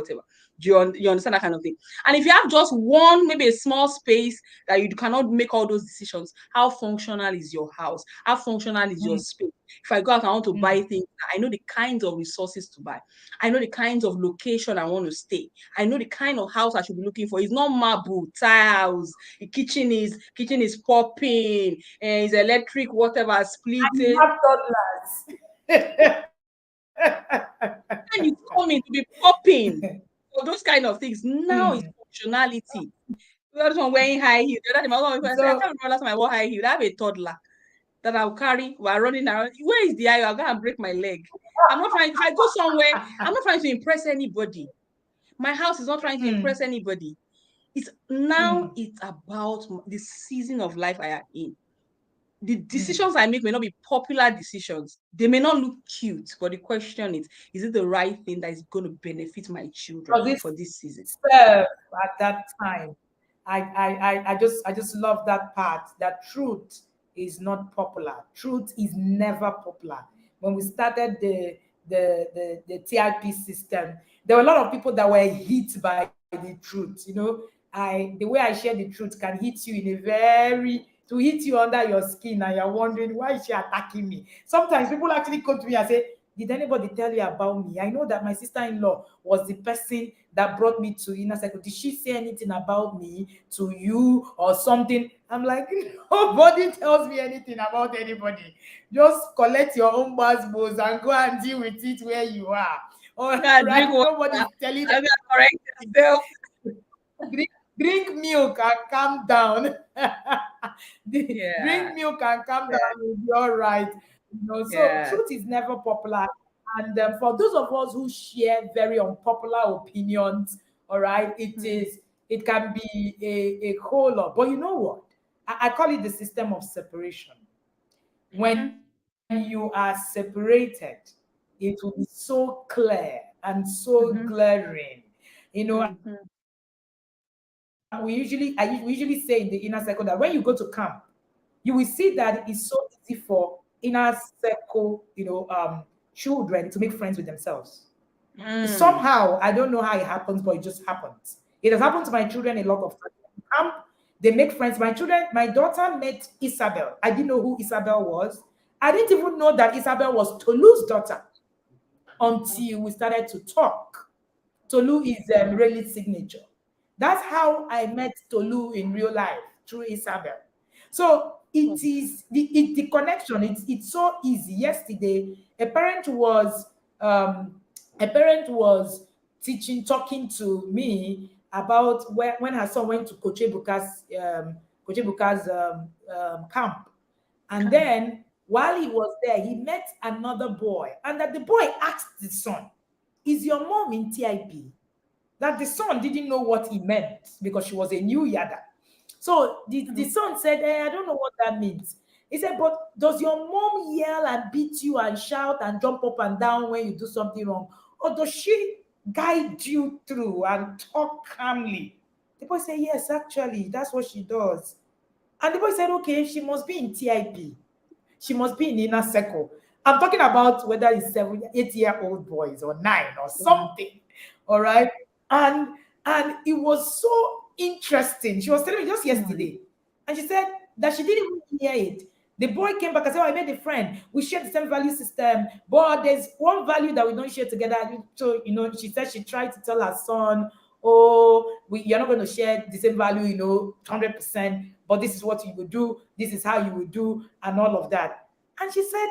You understand that kind of thing? And if you have just one, maybe a small space that you cannot make all those decisions, how functional is your house? How functional is your mm, space? If I go out and I want to buy mm. things, I know the kinds of resources to buy. I know the kinds of location I want to stay. I know the kind of house I should be looking for. It's not marble, tiles. The kitchen is popping, and it's electric, whatever, And you splitting. have toddlers. And you come in to be popping. So those kind of things. Now it's Mm. functionality. The other one wearing high heel. The other time I said, I So, can't remember last time I wore high heel. I have a toddler that I'll carry while running around. Where is the eye? I'll go and break my leg. I'm not trying, if I go somewhere, I'm not trying to impress anybody. My house is not trying to mm, impress anybody. mm, It's about the season of life I am in. The mm. decisions I make may not be popular decisions. They may not look cute, but the question is it the right thing that is going to benefit my children Does it for this season? serve at that time? I just love that part. That truth is not popular. Truth is never popular. When we started the TIP system, there were a lot of people that were hit by the truth. The way I share the truth can hit you in a very to hit you under your skin, and you're wondering why is she attacking me. Sometimes people actually come to me and say, did anybody tell you about me? I know that my sister-in-law was the person that brought me to inner circle. Did she say anything about me to you or something? I'm like, nobody tells me anything about anybody. Just collect your own buzzwords and go and deal with it where you are. All Yeah, drink right. water. Nobody's telling I correct yourself. drink milk and calm down. Yeah, Drink milk and calm down, yeah, you'll be all right. So yeah. truth is never popular. And for those of us who share very unpopular opinions, all right, Mm, it can be a whole lot. But you know what? I call it the system of separation. When mhm, you are separated, it will be so clear and so mhm, glaring. And mhm, we usually say in the inner circle that when you go to camp, you will see that it's so easy for inner circle, children to make friends with themselves. mm. Somehow, I don't know how it happens, but it just happens. It has happened to my children a lot of times. Camp, they make friends. My daughter met Isabel. I didn't know who Isabel was. I didn't even know that Isabel was Tolu's daughter until we started to talk. Tolu is Rayleigh's signature. That's how I met Tolu in real life through Isabel. So the connection. It's so easy. Yesterday, um, a parent was talking to me about when her son went to Kochebuka's camp, and Come. then While he was there, he met another boy, and that the boy asked the son, "Is your mom in TIP?" That the son didn't know what he meant because she was a new yada. So the son said, I don't know what that means. He said, but does your mom yell and beat you and shout and jump up and down when you do something wrong? Or does she guide you through and talk calmly? The boy said, yes, actually, that's what she does. And the boy said, okay, she must be in TIP. She must be in inner circle. I'm talking about whether it's 7, 8 year old boys or 9 or Wow. something. All right. And and it was so interesting. She was telling me just Hmm. yesterday. And she said that she didn't even hear it. The boy came back and said, oh, I made a friend. We share the same value system, but there's one value that we don't share together. So, she said she tried to tell her son, oh, you're not going to share the same value, 100%, but this is what you would do, this is how you would do, and all of that. And she said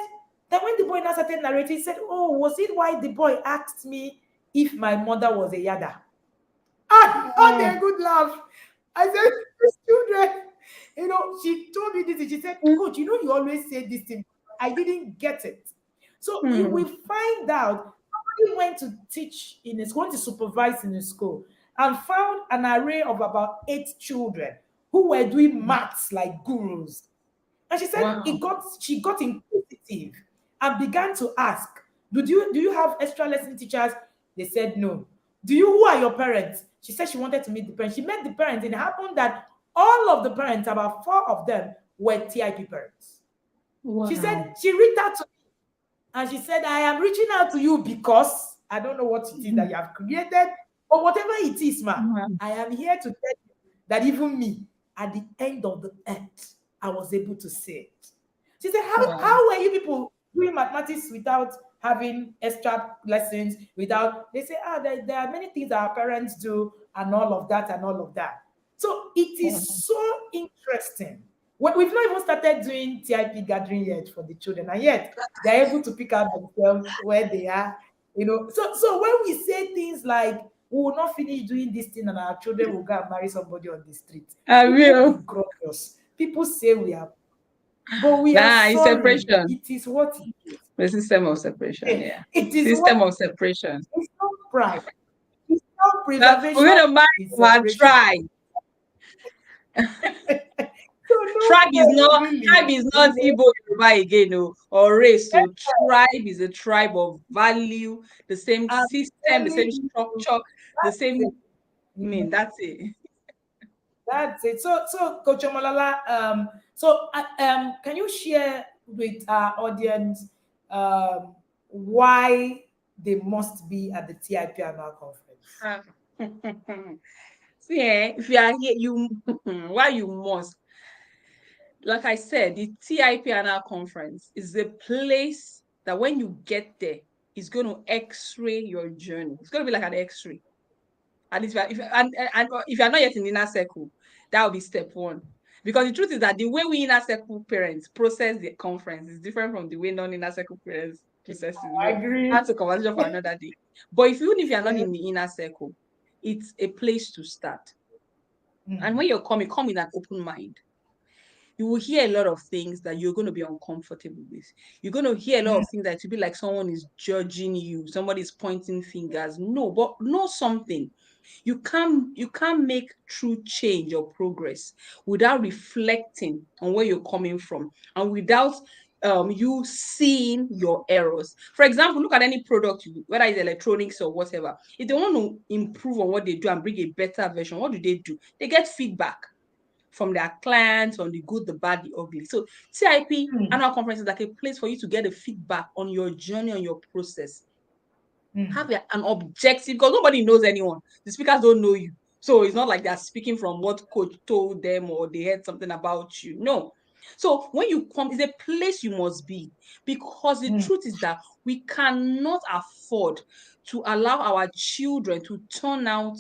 that when the boy now started narrating, he said, oh, was it why the boy asked me if my mother was a yada? I had a Hmm. good laugh. I said, these children, she told me this. And she said, Coach, you always say this thing. I didn't get it. So we Hmm. find out somebody went to teach in a school, went to supervise in a school, and found an array of about 8 children who were doing maths like gurus. And she said Wow. she got inquisitive and began to ask, do you have extra lesson teachers? They said no. Who are your parents? She said she wanted to meet the parents. She met the parents, and it happened that all of the parents, about 4 of them, were TIP parents. She said Wow. she reached out to me and she said, I am reaching out to you because I don't know what it is that you have created, or whatever it is, ma. Wow. I am here to tell you that even me, at the end of the earth, I was able to say it. She said, Wow. how were you people doing mathematics without having extra lessons? Without, they say, there are many things that our parents do, and all of that, and all of that. So it Wow. is so interesting. We've not even started doing TIP gathering yet for the children, and yet they're able to pick out themselves where they are. So when we say things like we will not finish doing this thing and our children will go and marry somebody on the street, I people be will. glorious. People say we are, but we are Nah, it's sorry. separation. It is what it is. The system of separation. Eh, Yeah. it is what System of separation. it's not pride. It's not Now, we're preservation. going to marry It's from our separation. tribe. So no Tribe is way, not really. tribe is not Igbo Yoruba again, no, or race. So tribe is a tribe of value, the same I'm system, the telling same you, structure, the that's same. it. I Mhm. mean, that's it. That's it. So Coach Malala, can you share with our audience why they must be at the TIP annual conference? Ah. See, if you are here, you why you must. Like I said, the TIP annual conference is a place that when you get there, it's going to X-ray your journey. It's going to be like an X-ray. At least and if you're not yet in the inner circle, that will be step one. Because the truth is that the way we inner circle parents process the conference is different from the way non-inner circle parents process it. I But agree. that's a conversation for another day. But even if you're not Mm, in the inner circle, it's a place to start. And mm, when you're coming, come with an open mind. You will hear a lot of things that you're going to be uncomfortable with. You're going to hear a lot mm, of things that will be like someone is judging you, somebody's pointing fingers. No, but know something. You can't make true change or progress without reflecting on where you're coming from and without you seeing your errors. For example, look at any product, whether it's electronics or whatever. If they want to improve on what they do and bring a better version, what do? They get feedback from their clients on the good, the bad, the ugly. So TIP mm, annual conference is like a place for you to get a feedback on your journey, on your process. mm, Have an objective because nobody knows anyone. The speakers don't know you. So it's not like they're speaking from what coach told them or they heard something about you. No. So when you come, it's a place you must be because the mm, truth is that we cannot afford to allow our children to turn out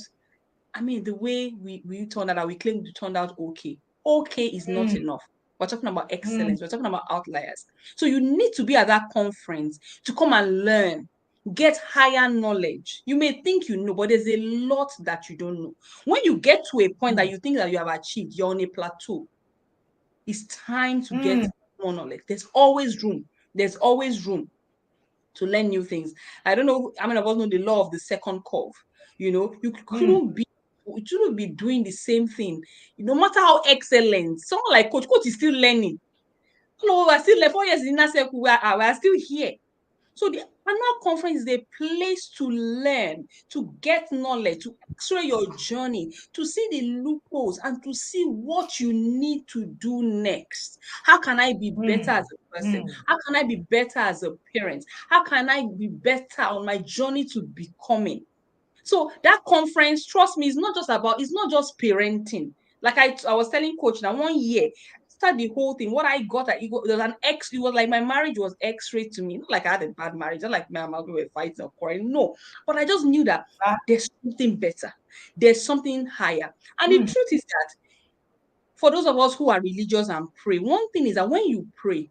the way we turned out, we claim to turn out okay. Okay is not mm, enough. We're talking about mm, excellence. We're talking about outliers. So you need to be at that conference to come and learn, get higher knowledge. You may think you know, but there's a lot that you don't know. When you get to a point that mm, you think that you have achieved, you're on a plateau. It's time to get mm. more knowledge. There's always room. There's always room to learn new things. I don't know how many of us know the law of the second curve. You Mm. shouldn't be doing the same thing. No matter how excellent, someone like coach is still learning. No, we're still like 4 years in inner circle, we're still here. So the annual conference is a place to learn, to get knowledge, to x-ray your journey, to see the loopholes, and to see what you need to do next. How can I be better Mm. as a person? Mm. How can I be better as a parent? How can I be better on my journey to becoming? So that conference, trust me, it's not just parenting. Like I was telling coach now 1 year, start the whole thing. What I got, there was it was like my marriage was x-ray to me. Not like I had a bad marriage, not like my mom were fighting or quarreling. No. But I just knew that Ah. there's something better. There's something higher. And the Mm. truth is that for those of us who are religious and pray, one thing is that when you pray,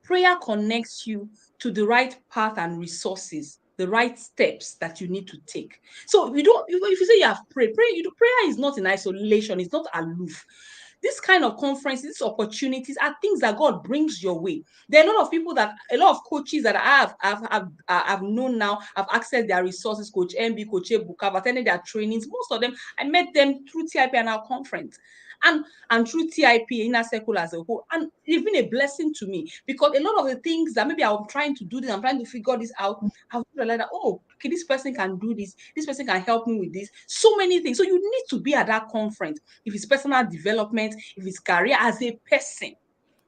prayer connects you to the right path and resources, the right steps that you need to take. So if you say you have prayed, prayer is not in isolation, it's not aloof. This kind of conferences, these opportunities are things that God brings your way. There are a lot of coaches that I've known now, have accessed their resources, Coach MB, Coach Ebuka, I've attended their trainings. Most of them, I met them through TIP and our conference. And through TIP, Inner Circle as a whole. And it's been a blessing to me because a lot of the things that maybe I'm trying to do this, I'm trying to figure this out, I've realized that, oh, okay, this person can do this person can help me with this. So many things. So you need to be at that conference. If it's personal development, if it's career as a person,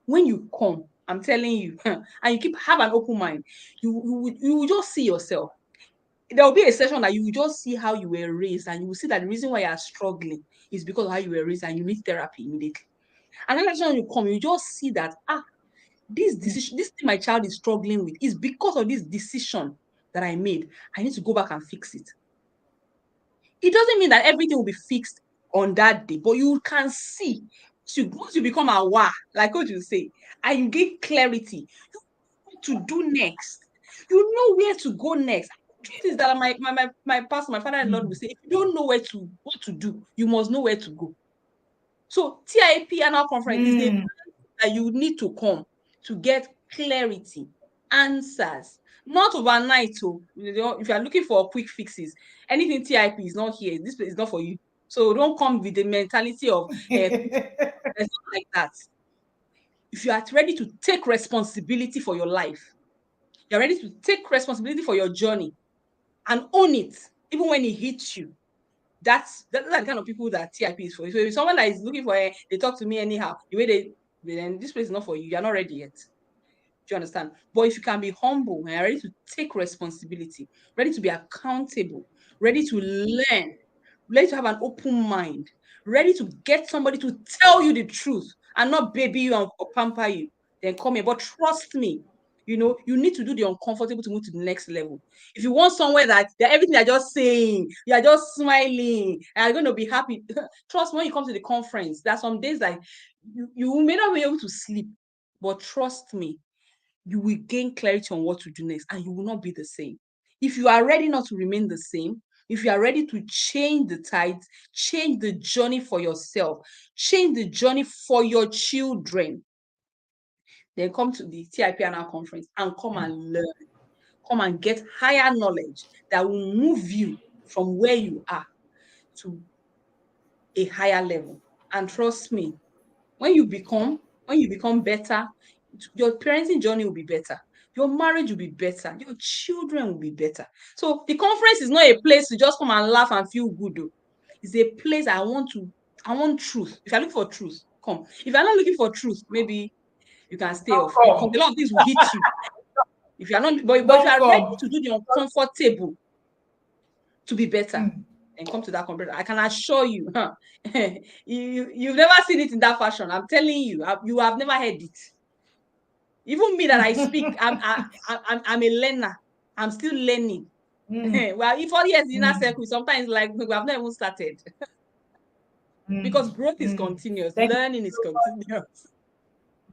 when you come, I'm telling you, and you have an open mind, you will just see yourself. There will be a session that you will just see how you were raised, and you will see that the reason why you are struggling is because of how you were raised, and you need therapy immediately. And then when you come, you just see that this decision, this thing my child is struggling with is because of this decision that I made. I need to go back and fix it. It doesn't mean that everything will be fixed on that day, but you can see. So once you become aware, like what you say, and you get clarity, you know what to do next. You know where to go next. Truth is that my pastor, my father-in-law will Mm. say, if you don't know what to do, you must know where to go. So TIP annual conference is a Mm. that you need to come to get clarity, answers, not overnight. So if you are looking for quick fixes, anything TIP is not here. This place is not for you. So don't come with the mentality of it's not like that. If you are ready to take responsibility for your life, you're ready to take responsibility for your journey and own it, even when it hits you. That's the kind of people that TIP is for. So if someone that is looking for they talk to me anyhow, the way then this place is not for you. You're not ready yet. Do you understand? But if you can be humble and ready to take responsibility, ready to be accountable, ready to learn, ready to have an open mind, ready to get somebody to tell you the truth and not baby you or pamper you, then come here. But trust me, you need to do the uncomfortable to move to the next level. If you want somewhere that everything they're just saying, you're just smiling, and you're going to be happy, trust me, when you come to the conference, there are some days like you may not be able to sleep, but trust me, you will gain clarity on what to do next and you will not be the same. If you are ready not to remain the same, if you are ready to change the tides, change the journey for yourself, change the journey for your children, then come to the TIPNR conference and come and learn, come and get higher knowledge that will move you from where you are to a higher level. And trust me, when you become better, your parenting journey will be better. Your marriage will be better. Your children will be better. So the conference is not a place to just come and laugh and feel good. Though. It's a place I want truth. If you're looking for truth, come. If you're not looking for truth, maybe you can stay Don't off because come. a lot of things will hit you. If you're not, but if you Don't are ready come. to do the uncomfortable to be better, Mm. and come to that conference, I can assure you, you've never seen it in that fashion. I'm telling you, you have never heard it. Even me that I speak, I'm a learner. I'm still learning. Mm. Well, if all years in inner Mm. circle, sometimes like we have not even started because Mm. growth is Mm. continuous, Thank you learning is so much. continuous.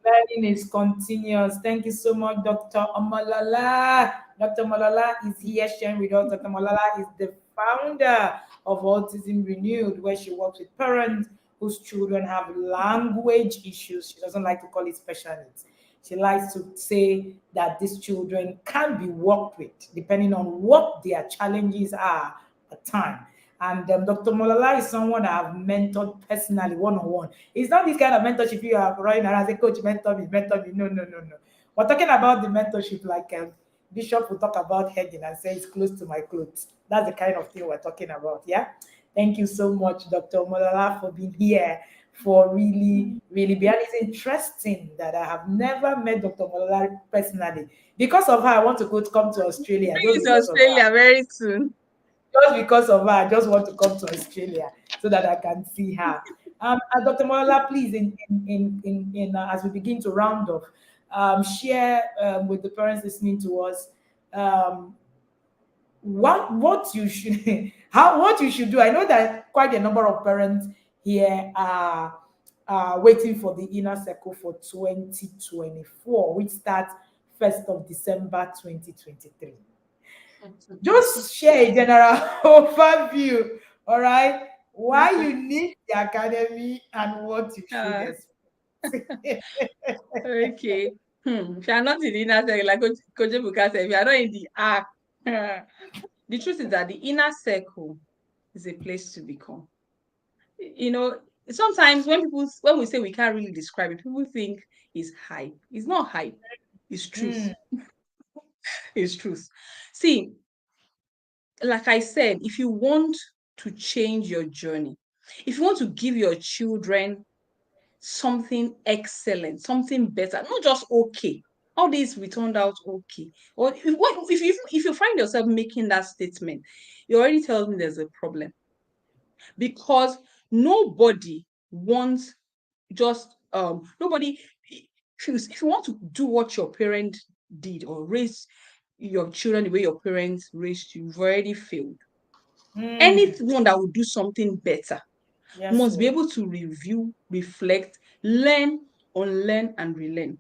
Learning is continuous. Thank you so much, Dr. Malala. Dr. Malala is here sharing with us. Dr. Malala is the founder of Autism Renewed, where she works with parents whose children have language issues. She doesn't like to call it special needs. She likes to say that these children can be worked with depending on what their challenges are at the time. And Dr. Molala is someone I have mentored personally, one on one. It's not this kind of mentorship you are running around say, Coach, mentor me, mentor me. No, no, no, no. We're talking about the mentorship like Bishop will talk about heading and say it's close to my clothes. That's the kind of thing we're talking about. Yeah. Thank you so much, Dr. Molala, for being here, for really, really being. And it's interesting that I have never met Dr. Molala personally. Because of her, I want to go to come to Australia, just Going to because of her. Australia very soon. Just because of her, I just want to come to Australia so that I can see her. And Dr. Mola, please, as we begin to round off, share with the parents listening to us um, what you should how what you should do. I know that quite a number of parents here are waiting for the inner circle for 2024, which starts 1st of December 2023. Just share a general overview, all right? Why you need the academy and what you should Ah, expect. okay. If you are not in the inner circle, like Coach Ebuka said, if you are not in the ark, the truth is that the inner circle is a place to become. You know, sometimes when we say we can't really describe it, people think it's hype. It's not hype. It's truth. Mm, It's truth. See, like I said, if you want to change your journey, if you want to give your children something excellent, something better, not just okay. All this we turned out okay. Or if you find yourself making that statement, you already tells me there's a problem because nobody wants just nobody. If you want to do what your parent did or raise your children the way your parents raised you, you've already failed. mm, Anyone that will do something better yes, must be Lord. able to review, reflect, learn, unlearn, and relearn.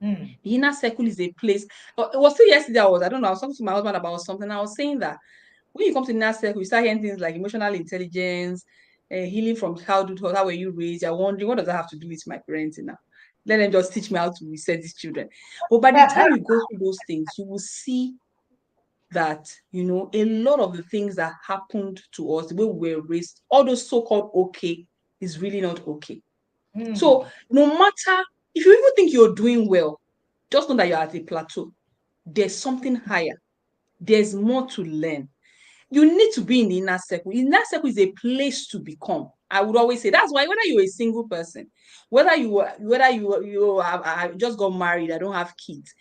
Mm, The inner circle is a place. It was still yesterday. I don't know. I was talking to my husband about something. I was saying that when you come to the inner circle, you start hearing things like emotional intelligence, healing from childhood. How were you raised? You're wondering, what does that have to do with my parenting now? Let them just teach me how to reset these children. But by the time you go through those things, you will see that a lot of the things that happened to us, the way we were raised, all those so-called okay is really not okay. So mm, no matter if you even think you're doing well, just know that you're at a plateau. There's something higher. There's more to learn. You need to be in the inner circle. Inner circle is a place to become. I would always say that's why whether you're a single person, whether you just got married, I don't have kids.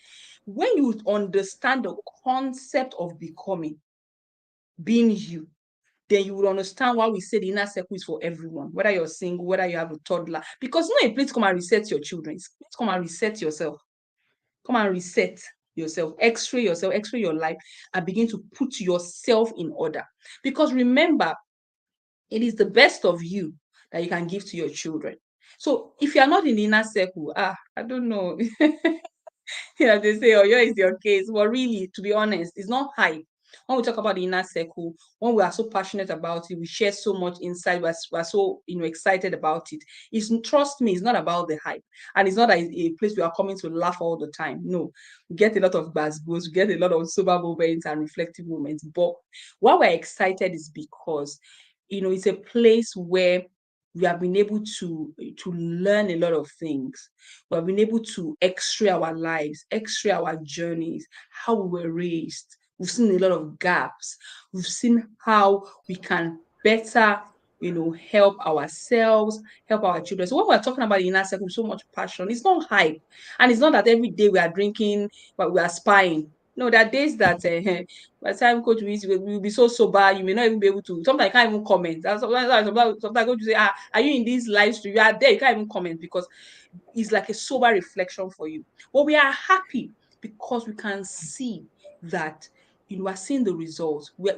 When you understand the concept of becoming, being you, then you will understand why we say the inner circle is for everyone, whether you're single, whether you have a toddler. Because it's not a place to come and reset your children. It's a place to come and reset yourself. Come and reset yourself, x-ray your life, and begin to put yourself in order. Because remember, it is the best of you that you can give to your children. So if you're not in the inner circle, I don't know. They say, oh, here is your case. But really, to be honest, it's not hype. When we talk about the inner circle, when we are so passionate about it, we share so much insight, we're so excited about it. It's trust me, it's not about the hype. And it's not a place we are coming to laugh all the time. No. We get a lot of buzz, we get a lot of sober moments and reflective moments. But why we're excited is because it's a place where we have been able to learn a lot of things. We have been able to x-ray our lives, x-ray our journeys, how we were raised. We've seen a lot of gaps. We've seen how we can better, help ourselves, help our children. So when we're talking about the inner circle with so much passion, it's not hype. And it's not that every day we are drinking, but we are spying. No, there are days that by the time coach will be so sober, you may not even be able to. Sometimes you can't even comment. Sometimes coach will say, are you in this live stream? You are there, you can't even comment because it's like a sober reflection for you. But we are happy because we can see that we are seeing the results. We're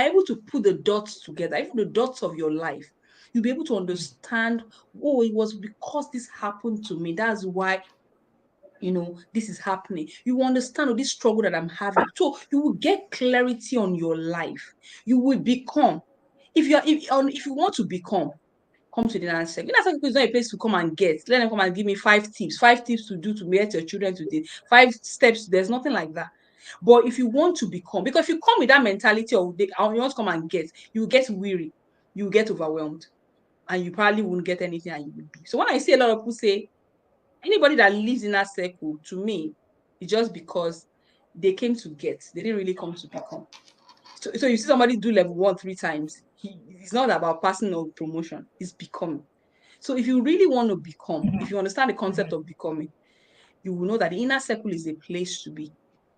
able to put the dots together, even the dots of your life. You'll be able to understand, oh, it was because this happened to me. That's why this is happening. You understand this struggle that I'm having. So you will get clarity on your life. You will become. If you want to become, come to the inner circle. Inner circle is not a place to come and get. Let them come and give me 5 tips to do to get your children today. 5 steps. There's nothing like that. But if you want to become, because if you come with that mentality of you want to come and get, you will get weary, you will get overwhelmed, and you probably won't get anything and you will be. So when I see a lot of people say, anybody that lives in that circle, to me, it's just because they came to get, they didn't really come to become. So you see somebody do level 1 3 times, it's not about passing or promotion, it's becoming. So if you really want to become, if you understand the concept of becoming, you will know that the inner circle is a place to be,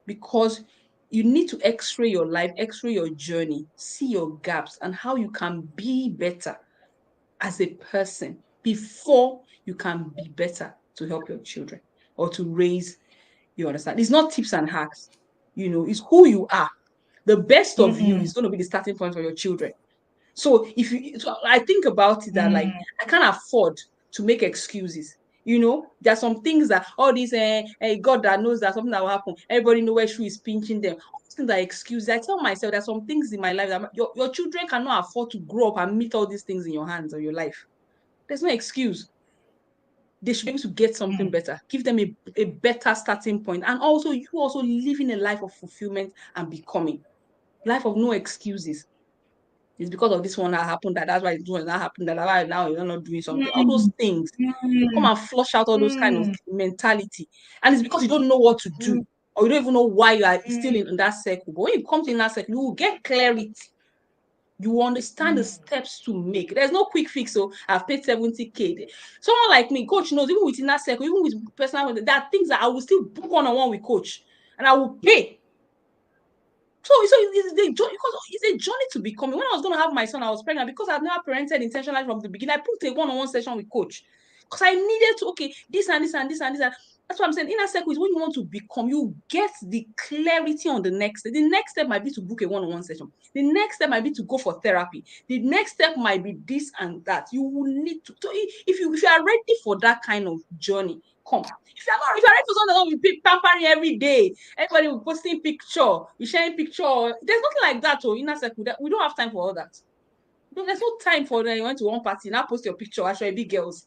because you need to x-ray your life, x-ray your journey, see your gaps and how you can be better as a person before you can be better to help your children or to raise. You understand? It's not tips and hacks, it's who you are. The best of you Mm-mm. is going to be the starting point for your children. So I think about it that, like, Mm. I can't afford to make excuses. There are some things that all these God that knows that something that will happen. Everybody know where shoe is pinching them. All these things are excuses. I tell myself there's some things in my life that your children cannot afford to grow up and meet all these things in your hands or your life. There's no excuse. They should be able to get something Mm. better. Give them a better starting point. And also, you also living a life of fulfillment and becoming. Life of no excuses. It's because of this one that happened, that's why it's doing that happened, that's why now you're not doing something. All those Mm. things. Come Mm. and flush out all those kind of Mm. mentality. And it's because you don't know what to do, Mm. or you don't even know why you are still Mm. in that circle. But when you come to in that circle, you will get clarity. You will understand the Mm. steps to make. There's no quick fix. So I've paid 70K. Someone like me, coach knows, even within that circle, even with personal, there are things that I will still book one-on-one with coach, and I will pay. So it's a journey to becoming. When I was going to have my son, I was pregnant, because I've never parented intentionally from the beginning. I put a one-on-one session with coach, because I needed to, okay, this and this and this and this. And that's what I'm saying. Inner circle is when you want to become, you get the clarity on the next step. The next step might be to book a one-on-one session. The next step might be to go for therapy. The next step might be this and that. You will need to. So if you are ready for that kind of journey, come. If you're ready for someone that will be pampering every day, everybody will posting picture, you sharing picture. There's nothing like that. Oh, inner circle. We don't have time for all that. There's no time for that. You went to one party, now post your picture. I should be girls.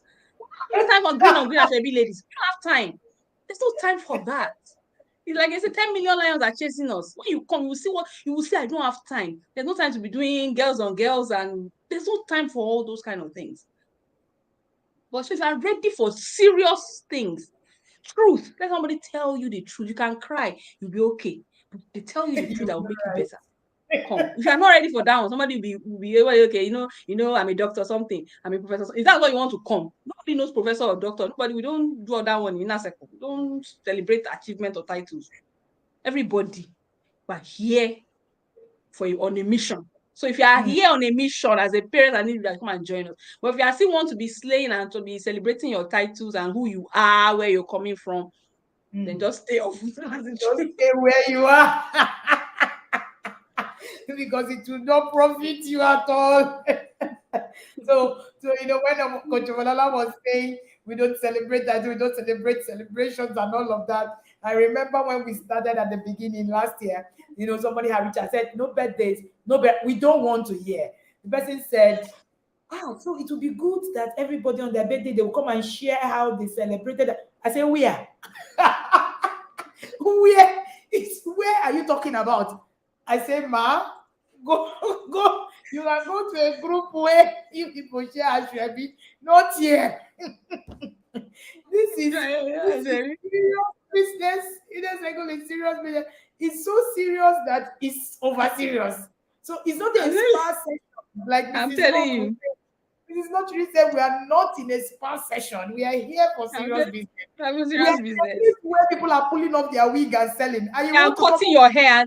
There's time for green on green. I should be ladies. We don't have time. There's no time for that. It's like it's a 10 million lions are chasing us. When you come, you will see what you will see. I don't have time. There's no time to be doing girls on girls, and there's no time for all those kind of things. But so if you're ready for serious things, truth, let somebody tell you the truth. You can cry, you'll be okay. But they tell you the truth You're that will make you right. better. Come. If you're not ready for that one, somebody will be able, okay, I'm a doctor, something, I'm a professor. Is that what you want to come? Nobody knows professor or doctor. Nobody, we don't do that one in a second. We don't celebrate achievement or titles. Everybody, but here for you on a mission. So if you are Mm. here on a mission as a parent, I need you to come and join us. But if you still want to be slaying and to be celebrating your titles and who you are, where you're coming from, then Mm. just stay off. Just stay where you are. Because it will not profit you at all. So when Coach Malala was saying we don't celebrate that, we don't celebrate celebrations and all of that. I remember when we started at the beginning last year, somebody had reached out, said, no birthdays, we don't want to hear. The person said, wow, so it would be good that everybody on their birthday, they will come and share how they celebrated. I say, where? Where are you talking about? I say, ma, go, go. You can go to a group where you people share Ashwebi, not here. This is this is serious business. It is regularly serious business. It's so serious that it's over serious. So it's not a spa session like I'm Mrs. telling Rock would you. say. Mrs. Not really said we are not in a spa session. We are here for I'm serious telling business. you. I'm We are serious in a business. place where people are pulling off their wig and selling. And you I'm want to come cutting up, your hair.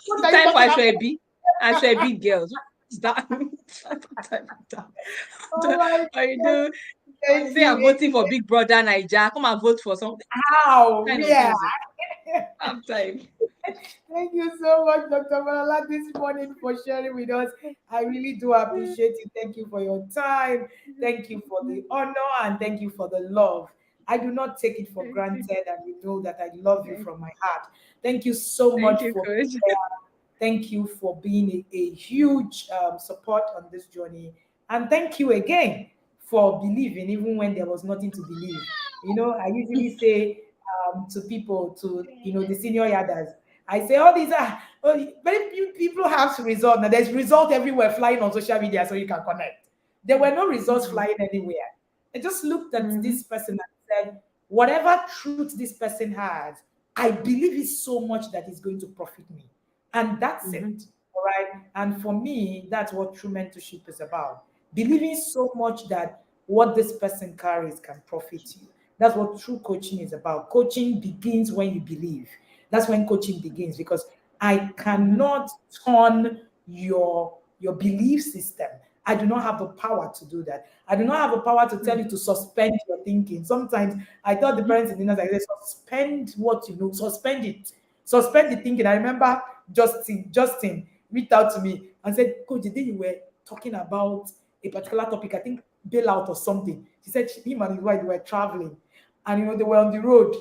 what It's are you time for talking about? Ashwebi girls. What's that? Time for All that. right. Or you Yes, do, or you thank say you. I'm voting for Big Brother Naija. Come and vote for something. How? Kind of Yeah. things. I'm time. Thank you so much, Dr. Malala, this morning for sharing with us. I really do appreciate you. Thank you for your time. Thank you for the honor and thank you for the love. I do not take it for granted, and you know that I love you from my heart. Thank you so Thank much you, for being coach. there. Thank you for being a huge support on this journey. And thank you again for believing even when there was nothing to believe. I usually say to people, to the senior yarders, I say all these are very few people have result. Now there's result everywhere flying on social media so you can connect. There were no results Mm-hmm. flying anywhere. I just looked at Mm-hmm. this person and said, whatever truth this person has, I believe it so much that it's going to profit me. And that's Mm-hmm. it. All right. And for me, that's what true mentorship is about. Believing so much that what this person carries can profit you. That's what true coaching is about. Coaching begins when you believe. That's when coaching begins, because I Mm-hmm. cannot turn your belief system. I do not have the power to do that. I do not have the power to tell you to suspend your thinking. Sometimes I tell the Mm-hmm. parents in the I say, suspend what you know, suspend it. Suspend the thinking. I remember Justin reached out to me and said, Coach, the day you were talking about a particular topic, I think bailout or something. He said him and his wife were traveling, and they were on the road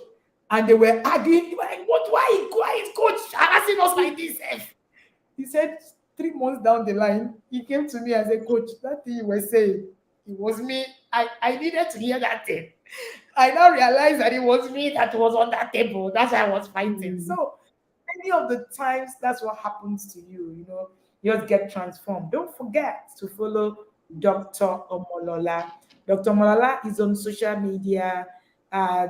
and they were arguing. They were like, what? Why is coach harassing us like this? He said 3 months down the line, he came to me and said, Coach, that thing you were saying, it was me. I needed to hear that thing. I now realized that it was me that was on that table. That's why I was fighting. Mm-hmm. So many of the times, that's what happens to you. You just get transformed. Don't forget to follow Dr. Omolola. Dr. Omolola is on social media. I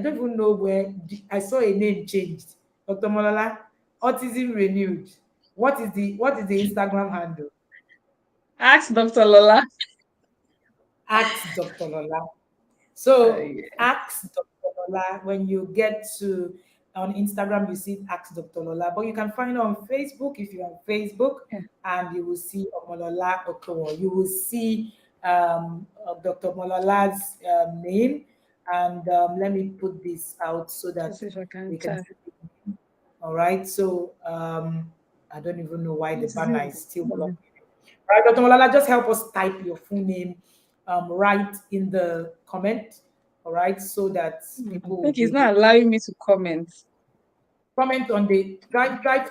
don't even know where I saw a name changed. Dr. Omolola, autism renewed. What is the Instagram handle? Ask Dr. Lola. Ask Dr. Lola. Uh, So yeah. ask Dr. Lola. When you get to on Instagram, you see ask Dr. Lola. But you can find her on Facebook if you're on Facebook, and you will see Omolola Okowo. You will see Dr. Omolola's name. And let me put this out so that Let's see if I can we can tell. see it. All right. So I don't even know why the This is banner it. is still Mhm. blocking. Right, Dr. Malala, just help us type your full name right in the comment, all right, so that I people will think be he's able not to allowing me to comment. comment on the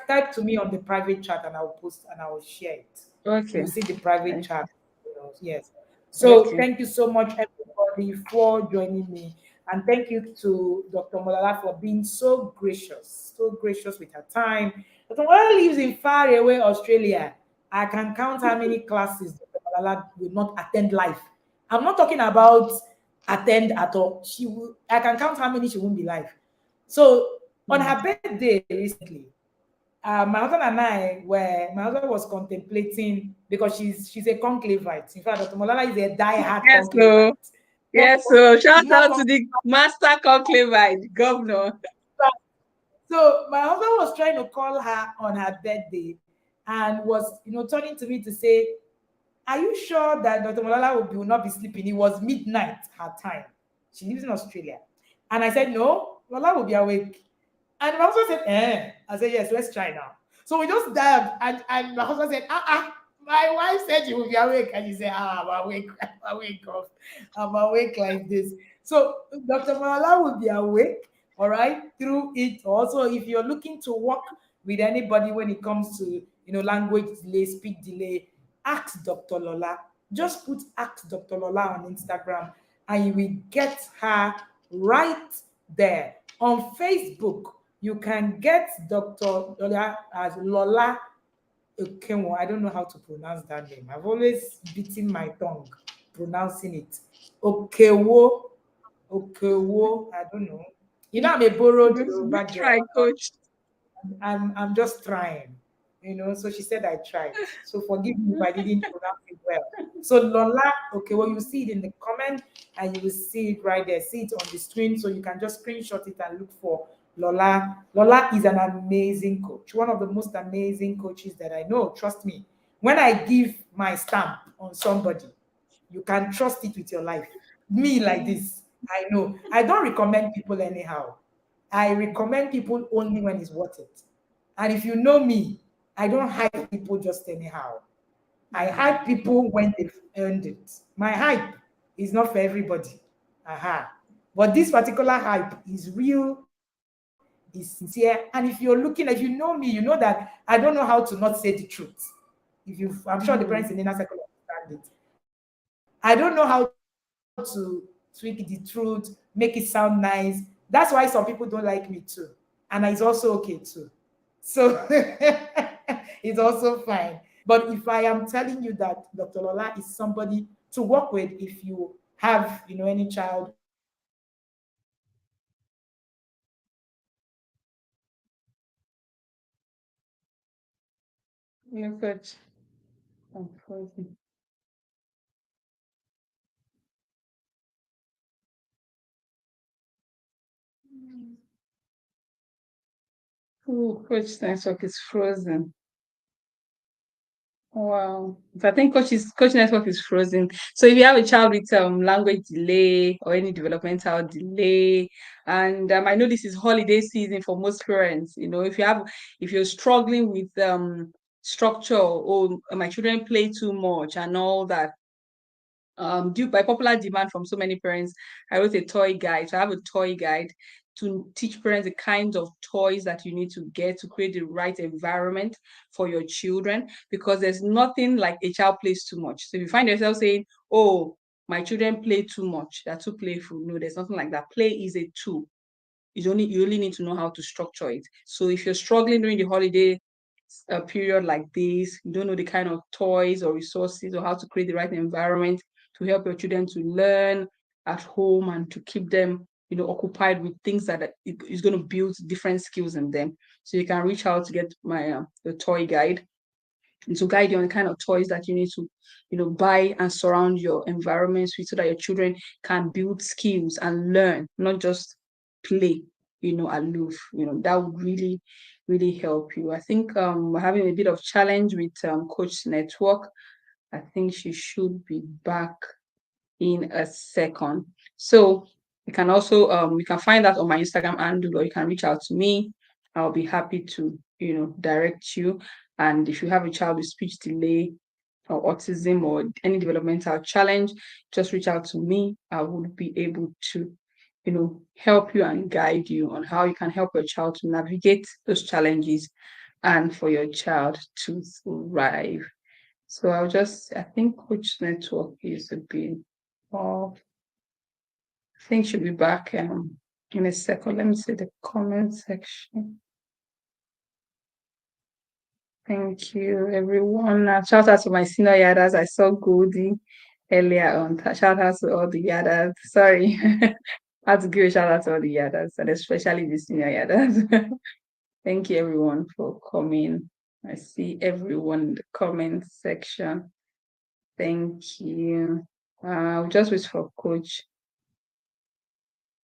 type to me on the private chat, and I'll post and I'll share it. Okay. You'll see the private Okay. chat. Yes. So Okay. thank you so much, everybody, for joining me. And thank you to Dr. Molala for being so gracious with her time. Dr. Molala lives in far away Australia. I can count how many classes Dr. Molala will not attend live. I'm not talking about attend at all. I can count how many she won't be live. So on Mm. her birthday recently, my husband and my husband was contemplating, because she's a conclavite. In fact, Dr. Molala is a die-hard Yes, so conclavite. More, yes, so shout more out to the master conclavite, governor. conclavite. So my husband was trying to call her on her birthday, and was turning to me to say, "Are you sure that Dr. Molala will not be sleeping?" It was midnight her time. She lives in Australia, and I said, "No, Lola will be awake." And my husband said, eh. I said, yes, let's try now. So we just dived, and my husband said, my wife said you will be awake. And she said, I'm awake. I'm awake. I'm awake like this. So Dr. Malala will be awake, all right, through it. Also, if you're looking to work with anybody when it comes to, language delay, speak delay, ask Dr. Lola. Just put ask Dr. Lola on Instagram, and you will get her right there. On Facebook, you can get Dr. Lola as Lola Okenwo. I don't know how to pronounce that name. I've always beaten my tongue pronouncing it. Okewo. Okewo. I don't know. I'm a borrowed Good Yoruba girl. try, coach. I'm just trying, So she said I tried. So forgive me if I didn't pronounce it well. So Lola, okay, well, you see it in the comment, and you will see it right there. See it on the screen, so you can just screenshot it and look for Lola. Lola is an amazing coach, one of the most amazing coaches that I know. Trust me. When I give my stamp on somebody, you can trust it with your life. Me like this, I know. I don't recommend people anyhow. I recommend people only when it's worth it. And if you know me, I don't hype people just anyhow. I hype people when they've earned it. My hype is not for everybody. Aha. But this particular hype is real, is sincere. And if you're looking, if you know me, you know that I don't know how to not say the truth. I'm sure the parents in the inner circle understand it. I don't know how to not say the truth. to tweak the truth, make it sound nice. That's why some people don't like me too. And it's also okay too. So it's also fine. But if I am telling you that Dr. Lola is somebody to work with if you have, any child who is Yeah, coach. I'm frozen. Oh, coach network is frozen. Wow. So I think coach network is frozen. So if you have a child with language delay or any developmental delay, and I know this is holiday season for most parents, if you're struggling with structure, or my children play too much and all that, due by popular demand from so many parents, I wrote a toy guide. So I have a toy guide to teach parents the kinds of toys that you need to get to create the right environment for your children, because there's nothing like a child plays too much. So if you find yourself saying, oh, my children play too much, they're too playful. No, there's nothing like that. Play is a tool. You only need to know how to structure it. So if you're struggling during the holiday period like this, you don't know the kind of toys or resources or how to create the right environment to help your children to learn at home and to keep them, occupied with things that is going to build different skills in them. So you can reach out to get my the toy guide, and to guide you on the kind of toys that you need to, buy and surround your environments with, so that your children can build skills and learn, not just play, aloof. That would really, really help you. I think we're having a bit of challenge with Coach Network. I think she should be back in a second. So you can find that on my Instagram handle, or you can reach out to me. I'll be happy to, direct you. And if you have a child with speech delay or autism or any developmental challenge, just reach out to me. I would be able to, help you and guide you on how you can help your child to navigate those challenges and for your child to thrive. So I think Coach Network is a bit off. I think she'll be back in a second. Let me see the comment section. Thank you, everyone. Shout out to my senior yadas. I saw Goldie earlier on. Shout out to all the yadas. Sorry. I had to give a shout out to all the yadas, and especially the senior yadas. Thank you, everyone, for coming. I see everyone in the comment section. Thank you. I'll just wait for Coach.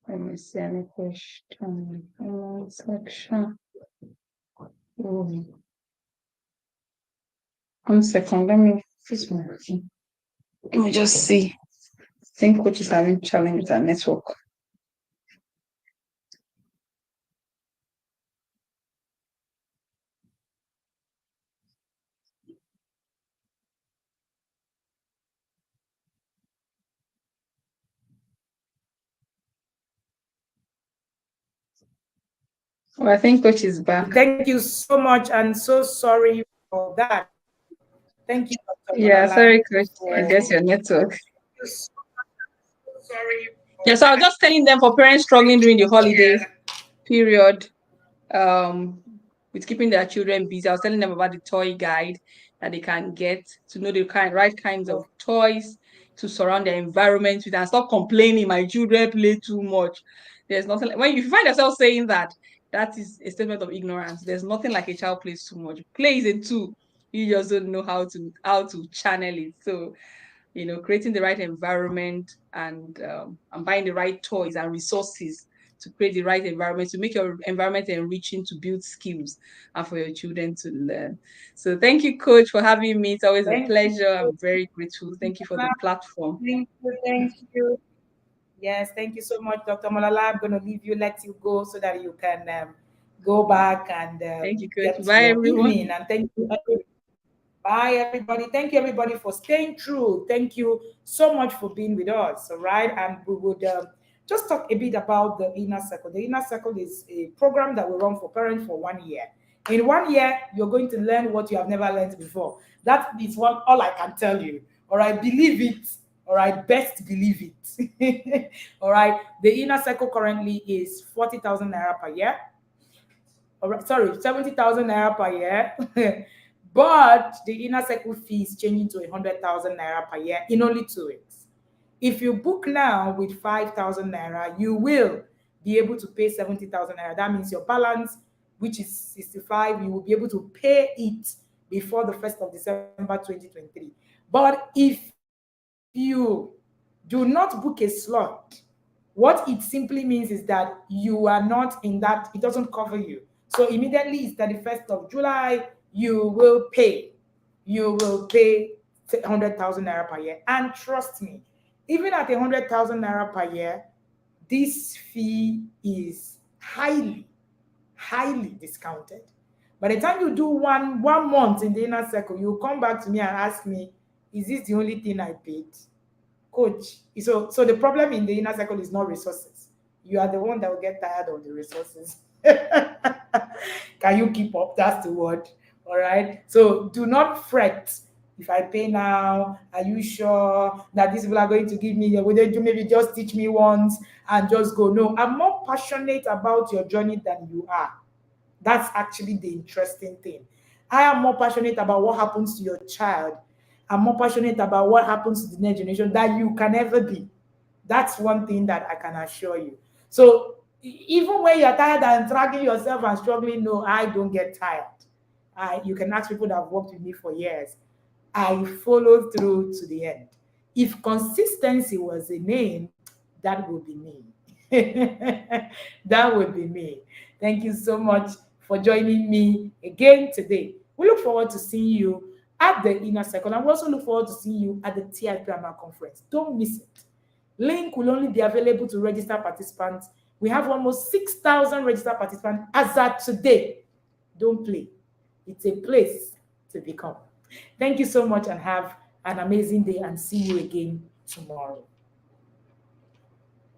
Let me see any question in the comment section. Oh, 1 second. Let me fix my phone. Let me just see. I think Coach is having challenge with our network. Oh, I think Coach is back. Thank you so much, and so sorry for that. Thank you, Dr. Yeah, Malala, sorry, Coach. I for guess your network. you so sorry Yeah, for so I was that. just telling them, for parents struggling during the holiday period, um with keeping their children busy. I was telling them about the toy guide that they can get to know the right kinds of toys to surround their environment with, and stop complaining my children play too much. There's nothing like, when you find yourself saying that, that is a statement of ignorance. There's nothing like a child plays too much. Play is a tool. You just don't know how to channel it. So, creating the right environment, and buying the right toys and resources to create the right environment, to make your environment enriching, to build skills and for your children to learn. So thank you, Coach, for having me. It's always a Thank you. pleasure. I'm very grateful. Thank you for the platform. Thank you. Thank you. Yes, thank you so much, Dr. Malala. I'm going to leave you, let you go so that you can go back and Thank you, Coach. get to Bye, your everyone. evening. And thank you. Bye, everybody. Thank you, everybody, for staying true. Thank you so much for being with us. All right. And we would just talk a bit about the Inner Circle. The Inner Circle is a program that we run for parents for 1 year. In 1 year, you're going to learn what you have never learned before. That is all I can tell you. All right. Believe it. All right, best believe it. All right, the inner circle currently is 40,000 naira per year. All right, sorry, 70,000 naira per year. But the inner circle fee is changing to 100,000 naira per year in only 2 weeks. If you book now with 5,000 naira, you will be able to pay 70,000 naira. That means your balance, which is 65, you will be able to pay it before the 1st of December 2023. But if you do not book a slot, what it simply means is that you are not in that, it doesn't cover you. So immediately it's 31st of July, you will pay 100,000 naira per year. And trust me, even at 100,000 naira per year, this fee is highly discounted. By the time you do one month in the inner circle, you come back to me and ask me, is this the only thing I paid? Coach. So the problem in the inner circle is not resources. You are the one that will get tired of the resources. Can you keep up? That's the word. All right. So do not fret. If I pay now, are you sure that these people are going to give me? Will they do maybe just teach me once and just go? No, I'm more passionate about your journey than you are. That's actually the interesting thing. I am more passionate about what happens to your child. I'm more passionate about what happens to the next generation that you can ever be. That's one thing that I can assure you. So even when you're tired and dragging yourself and struggling, no, I don't get tired. You can ask people that have worked with me for years. I followed through to the end. If consistency was a name, that would be me. That would be me. Thank you so much for joining me again today. We look forward to seeing you at the inner circle, and we also look forward to seeing you at the TI Primer Conference. Don't miss it. Link will only be available to register participants. We have almost 6,000 registered participants as at today. Don't play. It's a place to become. Thank you so much and have an amazing day, and see you again tomorrow.